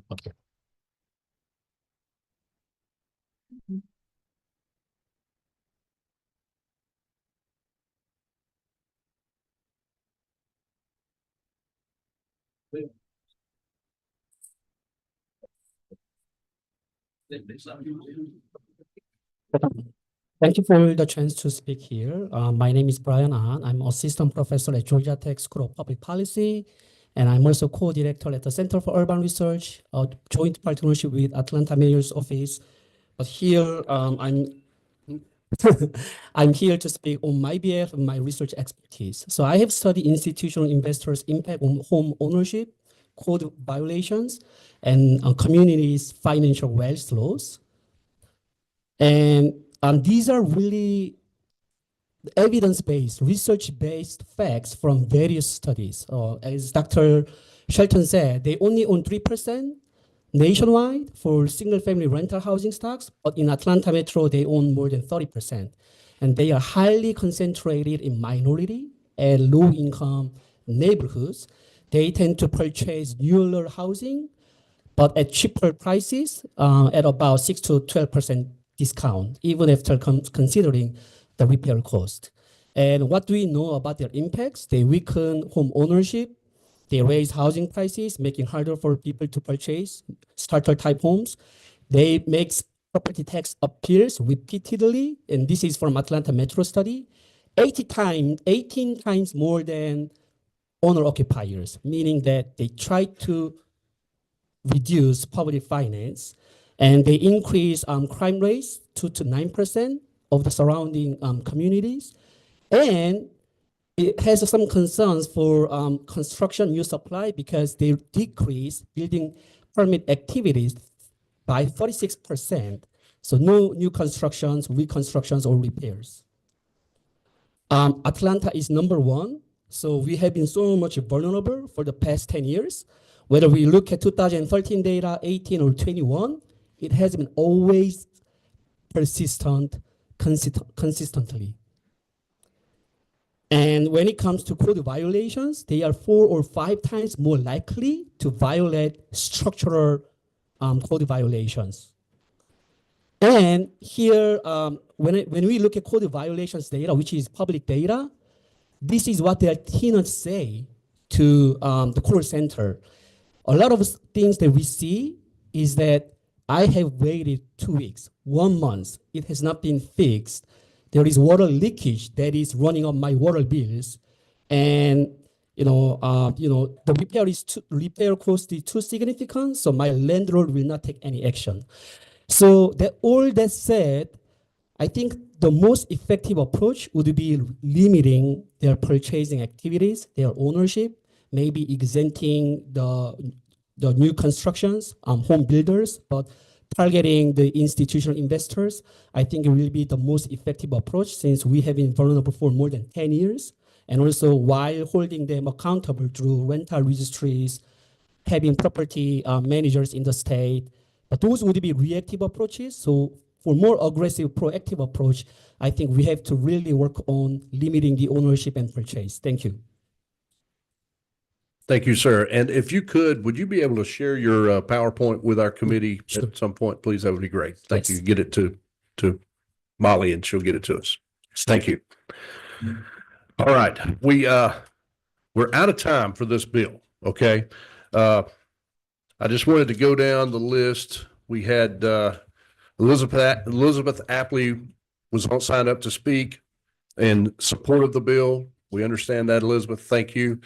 Thank you for the chance to speak here. My name is Brian Ahn. I'm assistant professor at Georgia Tech School of Public Policy, and I'm also co-director at the Center for Urban Research, a joint partnership with Atlanta Mayor's Office. But here, I'm here to speak on my behalf of my research expertise. So I have studied institutional investors' impact on home ownership, code violations, and communities' financial wealth laws. And these are really evidence-based, research-based facts from various studies. As Dr. Shelton said, they only own 3% nationwide for single-family rental housing stocks, but in Atlanta Metro, they own more than 30%. And they are highly concentrated in minority and low-income neighborhoods. They tend to purchase newer housing, but at cheaper prices, at about 6 to 12% discount, even after considering the repair cost. And what do we know about their impacts? They weaken home ownership. They raise housing prices, making it harder for people to purchase starter type homes. They make property tax appeals repeatedly, and this is from Atlanta Metro study, 18 times more than owner occupiers, meaning that they try to reduce poverty finance, and they increase crime rates 2 to 9% of the surrounding communities. And it has some concerns for construction new supply because they decrease building permit activities by 46%. So no new constructions, reconstructions, or repairs. Atlanta is #1. So we have been so much vulnerable for the past 10 years. Whether we look at 2013 data, 18 or 21, it has been always persistent, consistently. And when it comes to code violations, they are 4 or 5 times more likely to violate structural code violations. And here, when we look at code violations data, which is public data, this is what their tenants say to the call center. A lot of things that we see is that I have waited 2 weeks, 1 month. It has not been fixed. There is water leakage that is running up my water bills, and the repair cost is too significant, so my landlord will not take any action. So all that said, I think the most effective approach would be limiting their purchasing activities, their ownership, maybe exempting the new constructions, home builders, but targeting the institutional investors, I think it will be the most effective approach since we have been vulnerable for more than 10 years. And also while holding them accountable through rental registries, having property managers in the state, but those would be reactive approaches. So for more aggressive, proactive approach, I think we have to really work on limiting the ownership and purchase. Thank you. Thank you, sir. And if you could, would you be able to share your PowerPoint with our committee at some point, please? That would be great. Thank you. Get it to Molly and she'll get it to us. Thank you. All right. We're out of time for this bill. Okay. I just wanted to go down the list. We had Elizabeth Apley was signed up to speak in support of the bill. We understand that, Elizabeth. Thank you.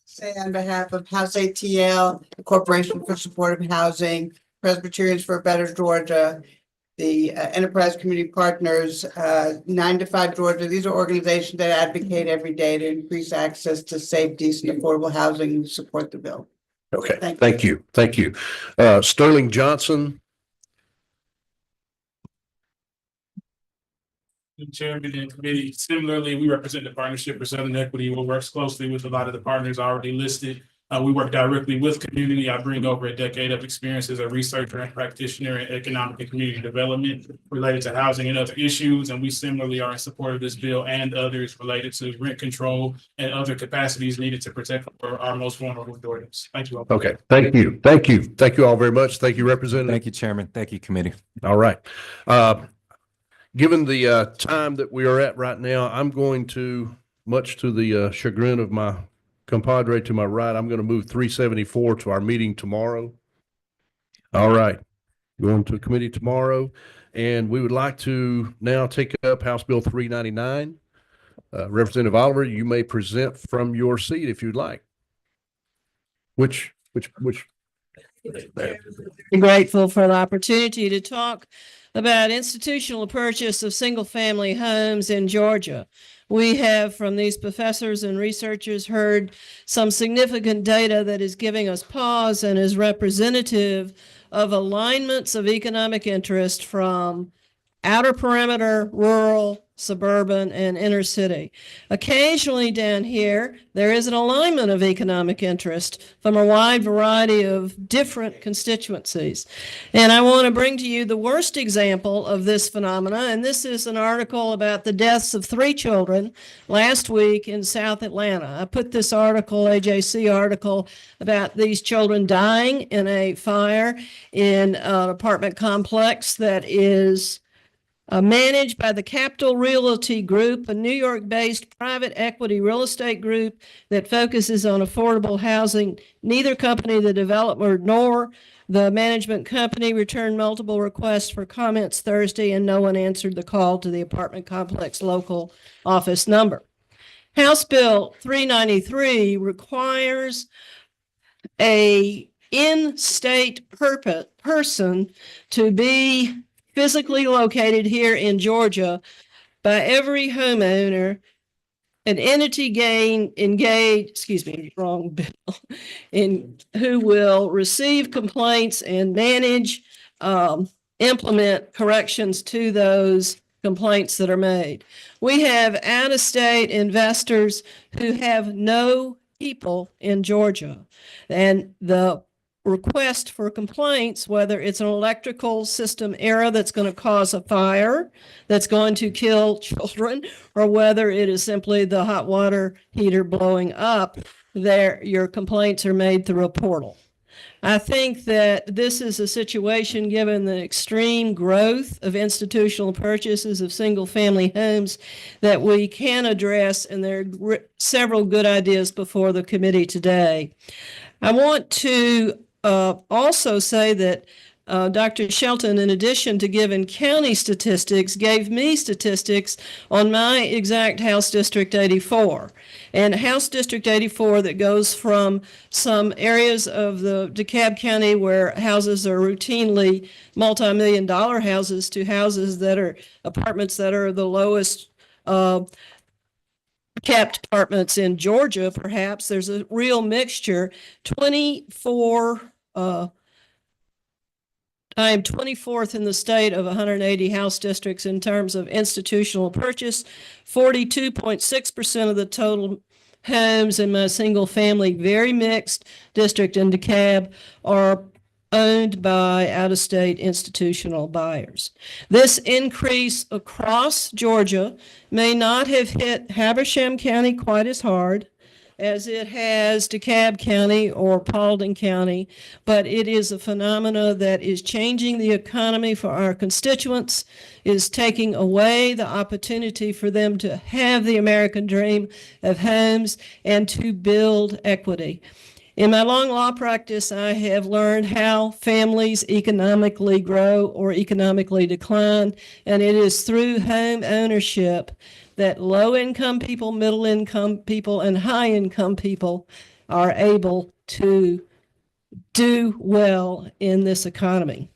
Say on behalf of House ATL, the Corporation for Supportive Housing, Presbyterians for a Better Georgia, the Enterprise Community Partners, 9 to 5 Georgia. These are organizations that advocate every day to increase access to safe, decent, affordable housing and support the bill. Okay, thank you. Thank you. Sterling Johnson. Chairman and committee. Similarly, we represent the Partnership for Southern Equity. We'll work closely with a lot of the partners already listed. We work directly with community. I bring over a decade of experience as a researcher and practitioner in economic and community development related to housing and other issues. And we similarly are in support of this bill and others related to rent control and other capacities needed to protect our most vulnerable Georgians. Thank you all. Okay, thank you. Thank you. Thank you all very much. Thank you, Representative. Thank you, Chairman. Thank you, committee. All right. Given the time that we are at right now, I'm going to, much to the chagrin of my compadre to my right, I'm going to move 374 to our meeting tomorrow. All right. Going to committee tomorrow. And we would like to now take up House Bill 399. Representative Oliver, you may present from your seat if you'd like. Which there. Grateful for the opportunity to talk about institutional purchase of single-family homes in Georgia. We have, from these professors and researchers, heard some significant data that is giving us pause and is representative of alignments of economic interest from outer perimeter, rural, suburban, and inner city. Occasionally down here, there is an alignment of economic interest from a wide variety of different constituencies. And I want to bring to you the worst example of this phenomena, and this is an article about the deaths of 3 children last week in South Atlanta. I put this article, AJC article, about these children dying in a fire in an apartment complex that is managed by the Capital Realty Group, a New York-based private equity real estate group that focuses on affordable housing. Neither company, the developer nor the management company, returned multiple requests for comments Thursday, and no one answered the call to the apartment complex local office number. House Bill 393 requires a in-state person to be physically located here in Georgia by every homeowner, an entity who will receive complaints and manage, implement corrections to those complaints that are made. We have out-of-state investors who have no people in Georgia, and the request for complaints, whether it's an electrical system error that's going to cause a fire, that's going to kill children, or whether it is simply the hot water heater blowing up, your complaints are made through a portal. I think that this is a situation, given the extreme growth of institutional purchases of single-family homes, that we can address, and there are several good ideas before the committee today. I want to also say that Dr. Shelton, in addition to giving county statistics, gave me statistics on my exact House District 84. And House District 84 that goes from some areas of the DeKalb County where houses are routinely multi-million-dollar houses to houses that are apartments that are the lowest capped apartments in Georgia, perhaps. There's a real mixture. I am 24th in the state of 180 House districts in terms of institutional purchase. 42.6% of the total homes in my single family, very mixed district in DeKalb are owned by out-of-state institutional buyers. This increase across Georgia may not have hit Habersham County quite as hard as it has DeKalb County or Paulding County, but it is a phenomena that is changing the economy for our constituents, is taking away the opportunity for them to have the American dream of homes and to build equity. In my long law practice, I have learned how families economically grow or economically decline, and it is through home ownership that low-income people, middle-income people, and high-income people are able to do well in this economy.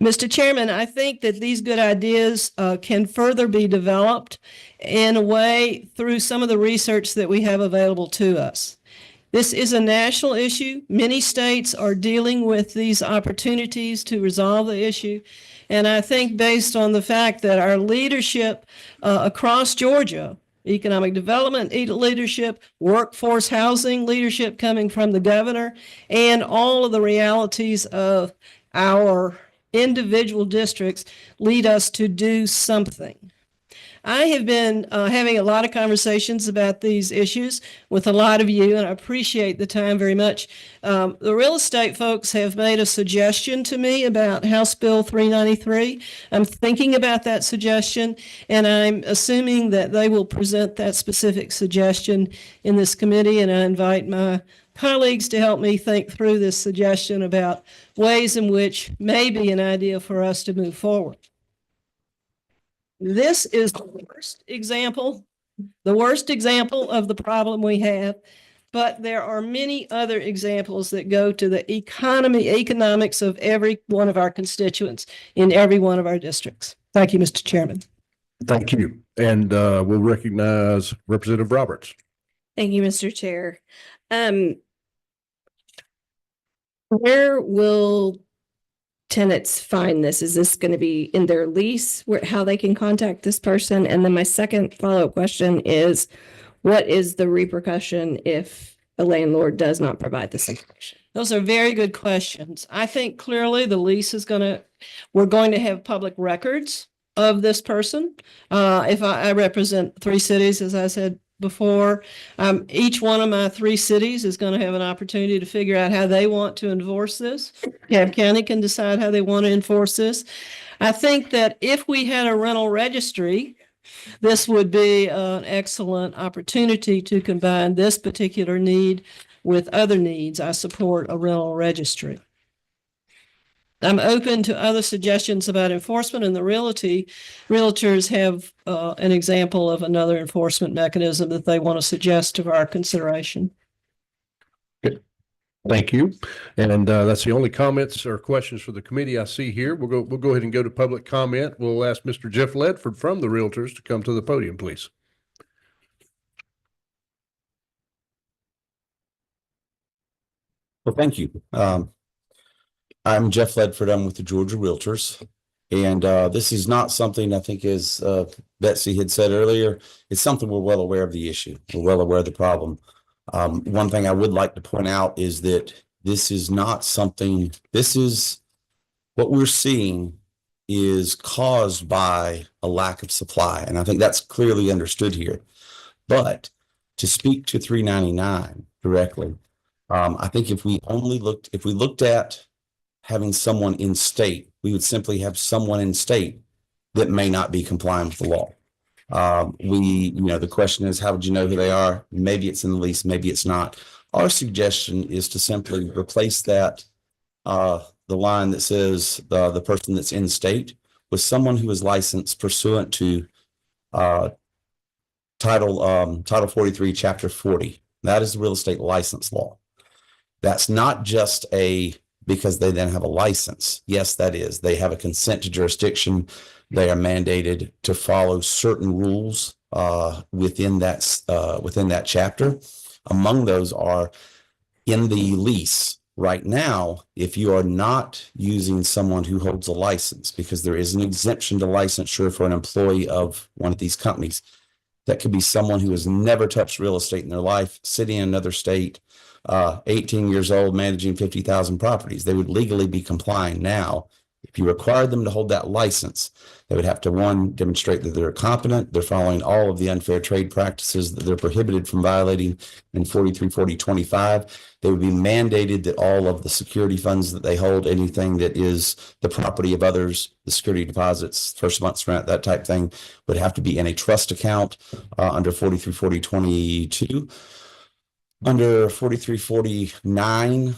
Mr. Chairman, I think that these good ideas can further be developed in a way through some of the research that we have available to us. This is a national issue. Many states are dealing with these opportunities to resolve the issue. And I think based on the fact that our leadership across Georgia, economic development leadership, workforce housing leadership coming from the governor, and all of the realities of our individual districts lead us to do something. I have been having a lot of conversations about these issues with a lot of you, and I appreciate the time very much. The real estate folks have made a suggestion to me about House Bill 393. I'm thinking about that suggestion, and I'm assuming that they will present that specific suggestion in this committee, and I invite my colleagues to help me think through this suggestion about ways in which may be an idea for us to move forward. This is the worst example of the problem we have, but there are many other examples that go to the economics of every one of our constituents in every one of our districts. Thank you, Mr. Chairman. Thank you. And we'll recognize Representative Roberts. Thank you, Mr. Chair. Where will tenants find this? Is this going to be in their lease, how they can contact this person? And then my second follow-up question is, what is the repercussion if a landlord does not provide this information? Those are very good questions. I think clearly the lease is we're going to have public records of this person. If I represent 3 cities, as I said before, each one of my 3 cities is going to have an opportunity to figure out how they want to enforce this. DeKalb County can decide how they want to enforce this. I think that if we had a rental registry, this would be an excellent opportunity to combine this particular need with other needs. I support a rental registry. I'm open to other suggestions about enforcement, and the realtors have an example of another enforcement mechanism that they want to suggest to our consideration. Good. Thank you. And that's the only comments or questions for the committee I see here. We'll go ahead and go to public comment. We'll ask Mr. Jeff Ledford from the Realtors to come to the podium, please. Well, thank you. I'm Jeff Ledford. I'm with the Georgia Realtors. And this is not something, I think, as Betsy had said earlier, it's something we're well aware of the issue. We're well aware of the problem. One thing I would like to point out is that this is not something, this is what we're seeing is caused by a lack of supply. And I think that's clearly understood here. But to speak to 399 directly, I think if we looked at having someone in state, we would simply have someone in state that may not be compliant with the law. The question is, how would you know who they are? Maybe it's in the lease, maybe it's not. Our suggestion is to simply replace that, the line that says the person that's in state with someone who is licensed pursuant to Title 43, Chapter 40. That is the real estate license law. That's not just because they then have a license. Yes, that is. They have a consent to jurisdiction. They are mandated to follow certain rules within that chapter. Among those are in the lease. Right now, if you are not using someone who holds a license, because there is an exemption to licensure for an employee of one of these companies, that could be someone who has never touched real estate in their life, sitting in another state, 18 years old, managing 50,000 properties. They would legally be complying now. If you required them to hold that license, they would have to, one, demonstrate that they're competent, they're following all of the unfair trade practices that they're prohibited from violating in 43-40-25. They would be mandated that all of the security funds that they hold, anything that is the property of others, the security deposits, first month's rent, that type of thing, would have to be in a trust account under 43-40-22. Under 43-49,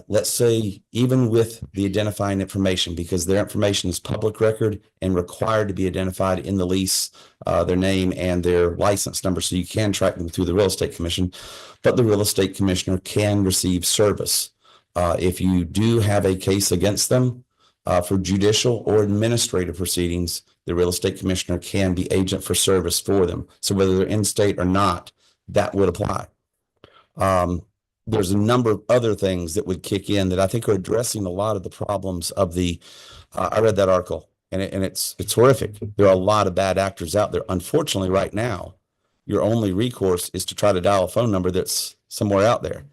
let's say even with the identifying information, because their information is public record and required to be identified in the lease, their name and their license number, so you can track them through the real estate commission. But the real estate commissioner can receive service. If you do have a case against them for judicial or administrative proceedings, the real estate commissioner can be agent for service for them. So whether they're in state or not, that would apply. There's a number of other things that would kick in that I think are addressing a lot of the problems of I read that article and it's horrific. There are a lot of bad actors out there. Unfortunately, right now, your only recourse is to try to dial a phone number that's somewhere out there.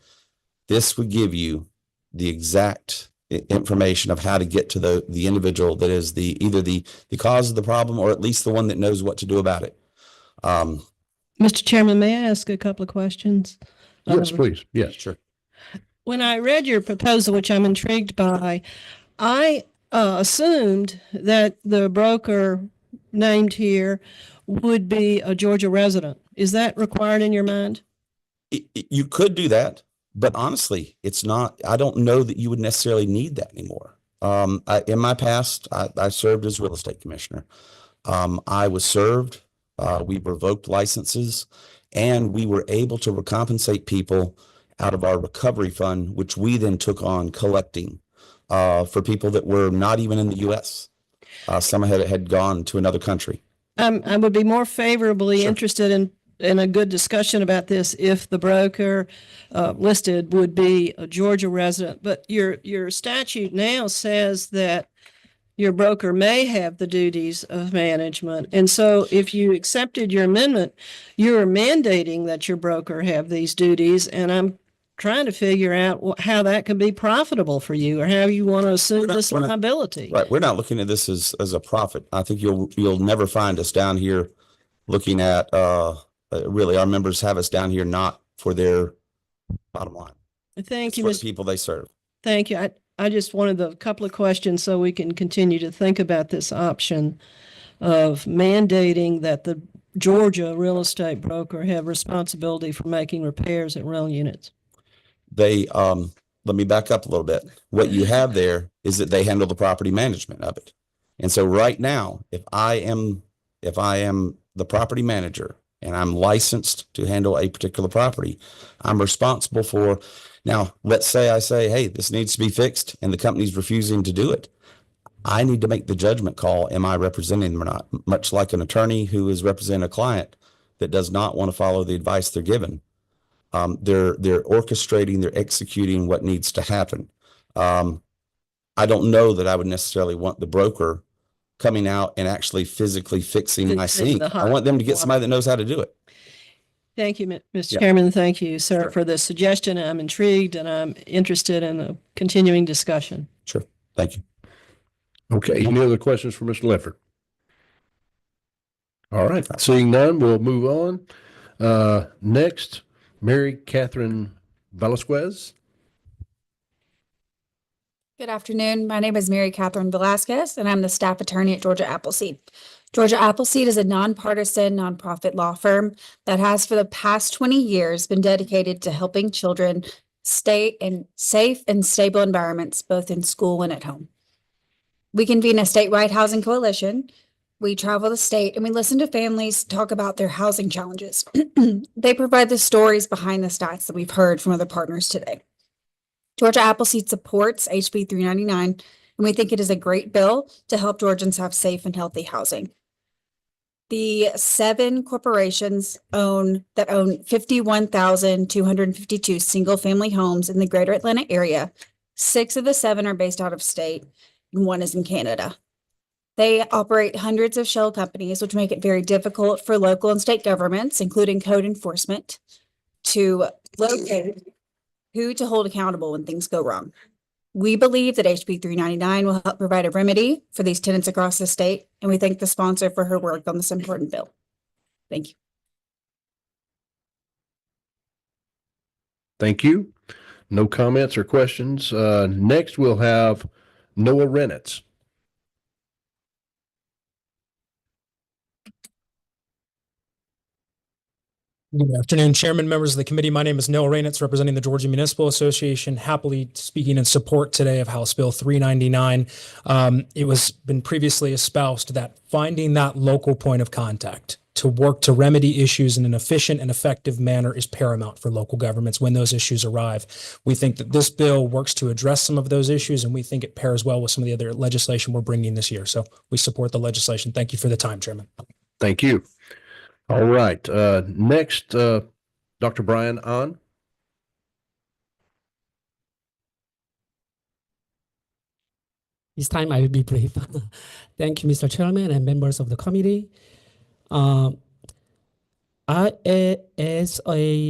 This would give you the exact information of how to get to the individual that is either the cause of the problem or at least the one that knows what to do about it. Mr. Chairman, may I ask a couple of questions? Yes, please. Yes, sure. When I read your proposal, which I'm intrigued by, I assumed that the broker named here would be a Georgia resident. Is that required in your mind? You could do that, but honestly, it's not. I don't know that you would necessarily need that anymore. In my past, I served as real estate commissioner. I was served. We revoked licenses. And we were able to recompensate people out of our recovery fund, which we then took on collecting for people that were not even in the U.S. Some had gone to another country. I would be more favorably interested in a good discussion about this if the broker listed would be a Georgia resident. But your statute now says that your broker may have the duties of management. And so if you accepted your amendment, you're mandating that your broker have these duties. And I'm trying to figure out how that can be profitable for you or how you want to assume this liability. Right. We're not looking at this as a profit. I think you'll never find us down here looking at, really our members have us down here not for their bottom line. Thank you, for the people they serve. Thank you. I just wanted a couple of questions so we can continue to think about this option of mandating that the Georgia real estate broker have responsibility for making repairs at rental units. They, let me back up a little bit. What you have there is that they handle the property management of it. And so right now, if I am the property manager and I'm licensed to handle a particular property, I'm responsible for. Now, let's say I say, hey, this needs to be fixed and the company's refusing to do it. I need to make the judgment call. Am I representing them or not? Much like an attorney who is representing a client that does not want to follow the advice they're given. They're orchestrating, they're executing what needs to happen. I don't know that I would necessarily want the broker coming out and actually physically fixing my sink. I want them to get somebody that knows how to do it. Thank you, Mr. Yeah. Chairman. Thank you, sir, Sure. for the suggestion. I'm intrigued and I'm interested in a continuing discussion. Sure. Thank you. Okay, any other questions for Mr. Lefford? All right, seeing none, we'll move on. Next, Mary Catherine Velasquez. Good afternoon. My name is Mary Catherine Velasquez, and I'm the staff attorney at Georgia Appleseed. Georgia Appleseed is a nonpartisan nonprofit law firm that has for the past 20 years been dedicated to helping children stay in safe and stable environments, both in school and at home. We convene a statewide housing coalition. We travel the state and we listen to families talk about their housing challenges. They provide the stories behind the stats that we've heard from other partners today. Georgia Appleseed supports HB 399, and we think it is a great bill to help Georgians have safe and healthy housing. The 7 corporations own 51,252 single-family homes in the greater Atlanta area. 6 of the 7 are based out of state, and 1 is in Canada. They operate hundreds of shell companies, which make it very difficult for local and state governments, including code enforcement, to locate who to hold accountable when things go wrong. We believe that HB 399 will help provide a remedy for these tenants across the state, and we thank the sponsor for her work on this important bill. Thank you. Thank you. No comments or questions. Next, we'll have Noah Renitz. Good afternoon, Chairman, members of the committee. My name is Noah Rainitz, representing the Georgia Municipal Association, happily speaking in support today of House Bill 399. It was been previously espoused that finding that local point of contact to work to remedy issues in an efficient and effective manner is paramount for local governments when those issues arrive. We think that this bill works to address some of those issues, and we think it pairs well with some of the other legislation we're bringing this year. So we support the legislation. Thank you for the time, Chairman. Thank you. All right, next, Dr. Brian Ahn. This time I will be brief. Thank you, Mr. Chairman and members of the committee. As a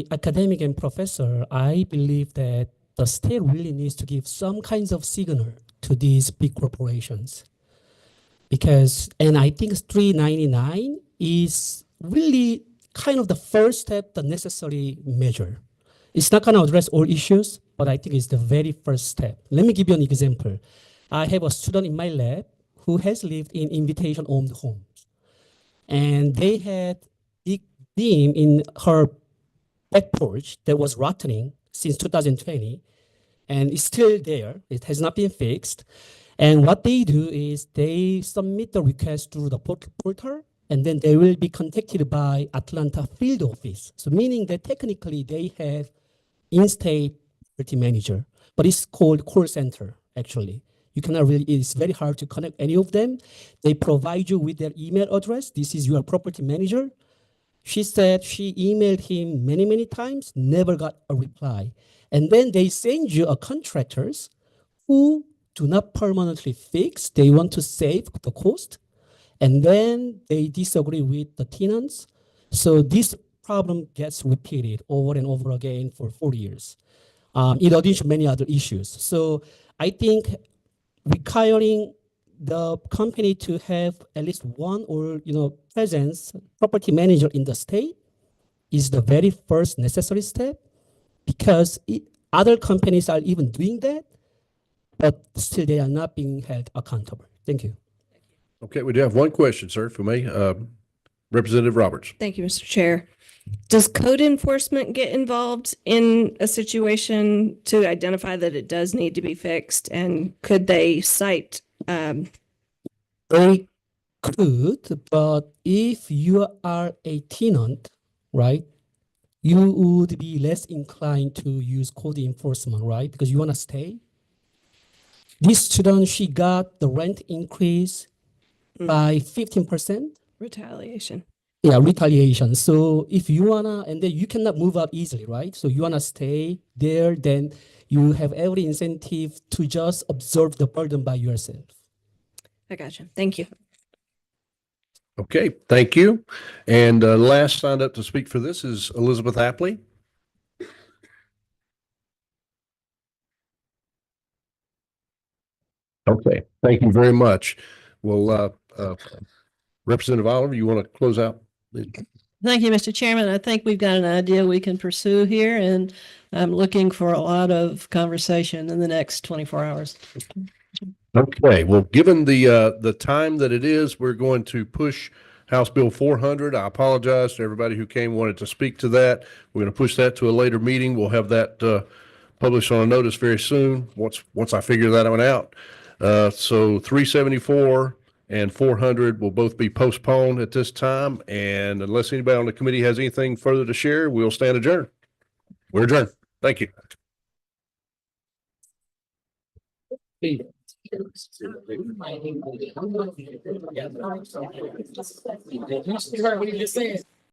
academic and professor, I believe that the state really needs to give some kinds of signal to these big corporations. And I think 399 is really kind of the first step, the necessary measure. It's not going to address all issues, but I think it's the very first step. Let me give you an example. I have a student in my lab who has lived in invitation-owned homes. And they had big beam in her back porch that was rotting since 2020. And it's still there. It has not been fixed. And what they do is they submit the request through the portal, and then they will be contacted by Atlanta field office. So meaning that technically they have in-state property manager, but it's called call center, actually. You cannot really, it's very hard to connect any of them. They provide you with their email address. This is your property manager. She said she emailed him many, many times, never got a reply. And then they send you a contractors who do not permanently fix. They want to save the cost. And then they disagree with the tenants. So this problem gets repeated over and over again for 4 years, in addition to many other issues. So I think requiring the company to have at least one or presence property manager in the state is the very first necessary step, because other companies are even doing that, but still they are not being held accountable. Thank you. Okay, we do have one question, sir, if we may. Representative Roberts. Thank you, Mr. Chair. Does code enforcement get involved in a situation to identify that it does need to be fixed? And could they cite? They could, but if you are a tenant, right, you would be less inclined to use code enforcement, right? Because you want to stay. This student, she got the rent increase by 15%. Retaliation. Yeah, retaliation. So if you wanna, and then you cannot move out easily, right? So you wanna stay there, then you have every incentive to just absorb the burden by yourself. I gotcha. Thank you. Okay, thank you. And last signed up to speak for this is Elizabeth Apley. Okay, thank you very much. Well, Representative Oliver, you want to close out? Thank you, Mr. Chairman. I think we've got an idea we can pursue here, and I'm looking for a lot of conversation in the next 24 hours. Okay, well, given the time that it is, we're going to push House Bill 400. I apologize to everybody who wanted to speak to that. We're going to push that to a later meeting. We'll have that published on a notice very soon, once I figure that one out. So 374 and 400 will both be postponed at this time. And unless anybody on the committee has anything further to share, we'll stand adjourned. We're adjourned. Thank you.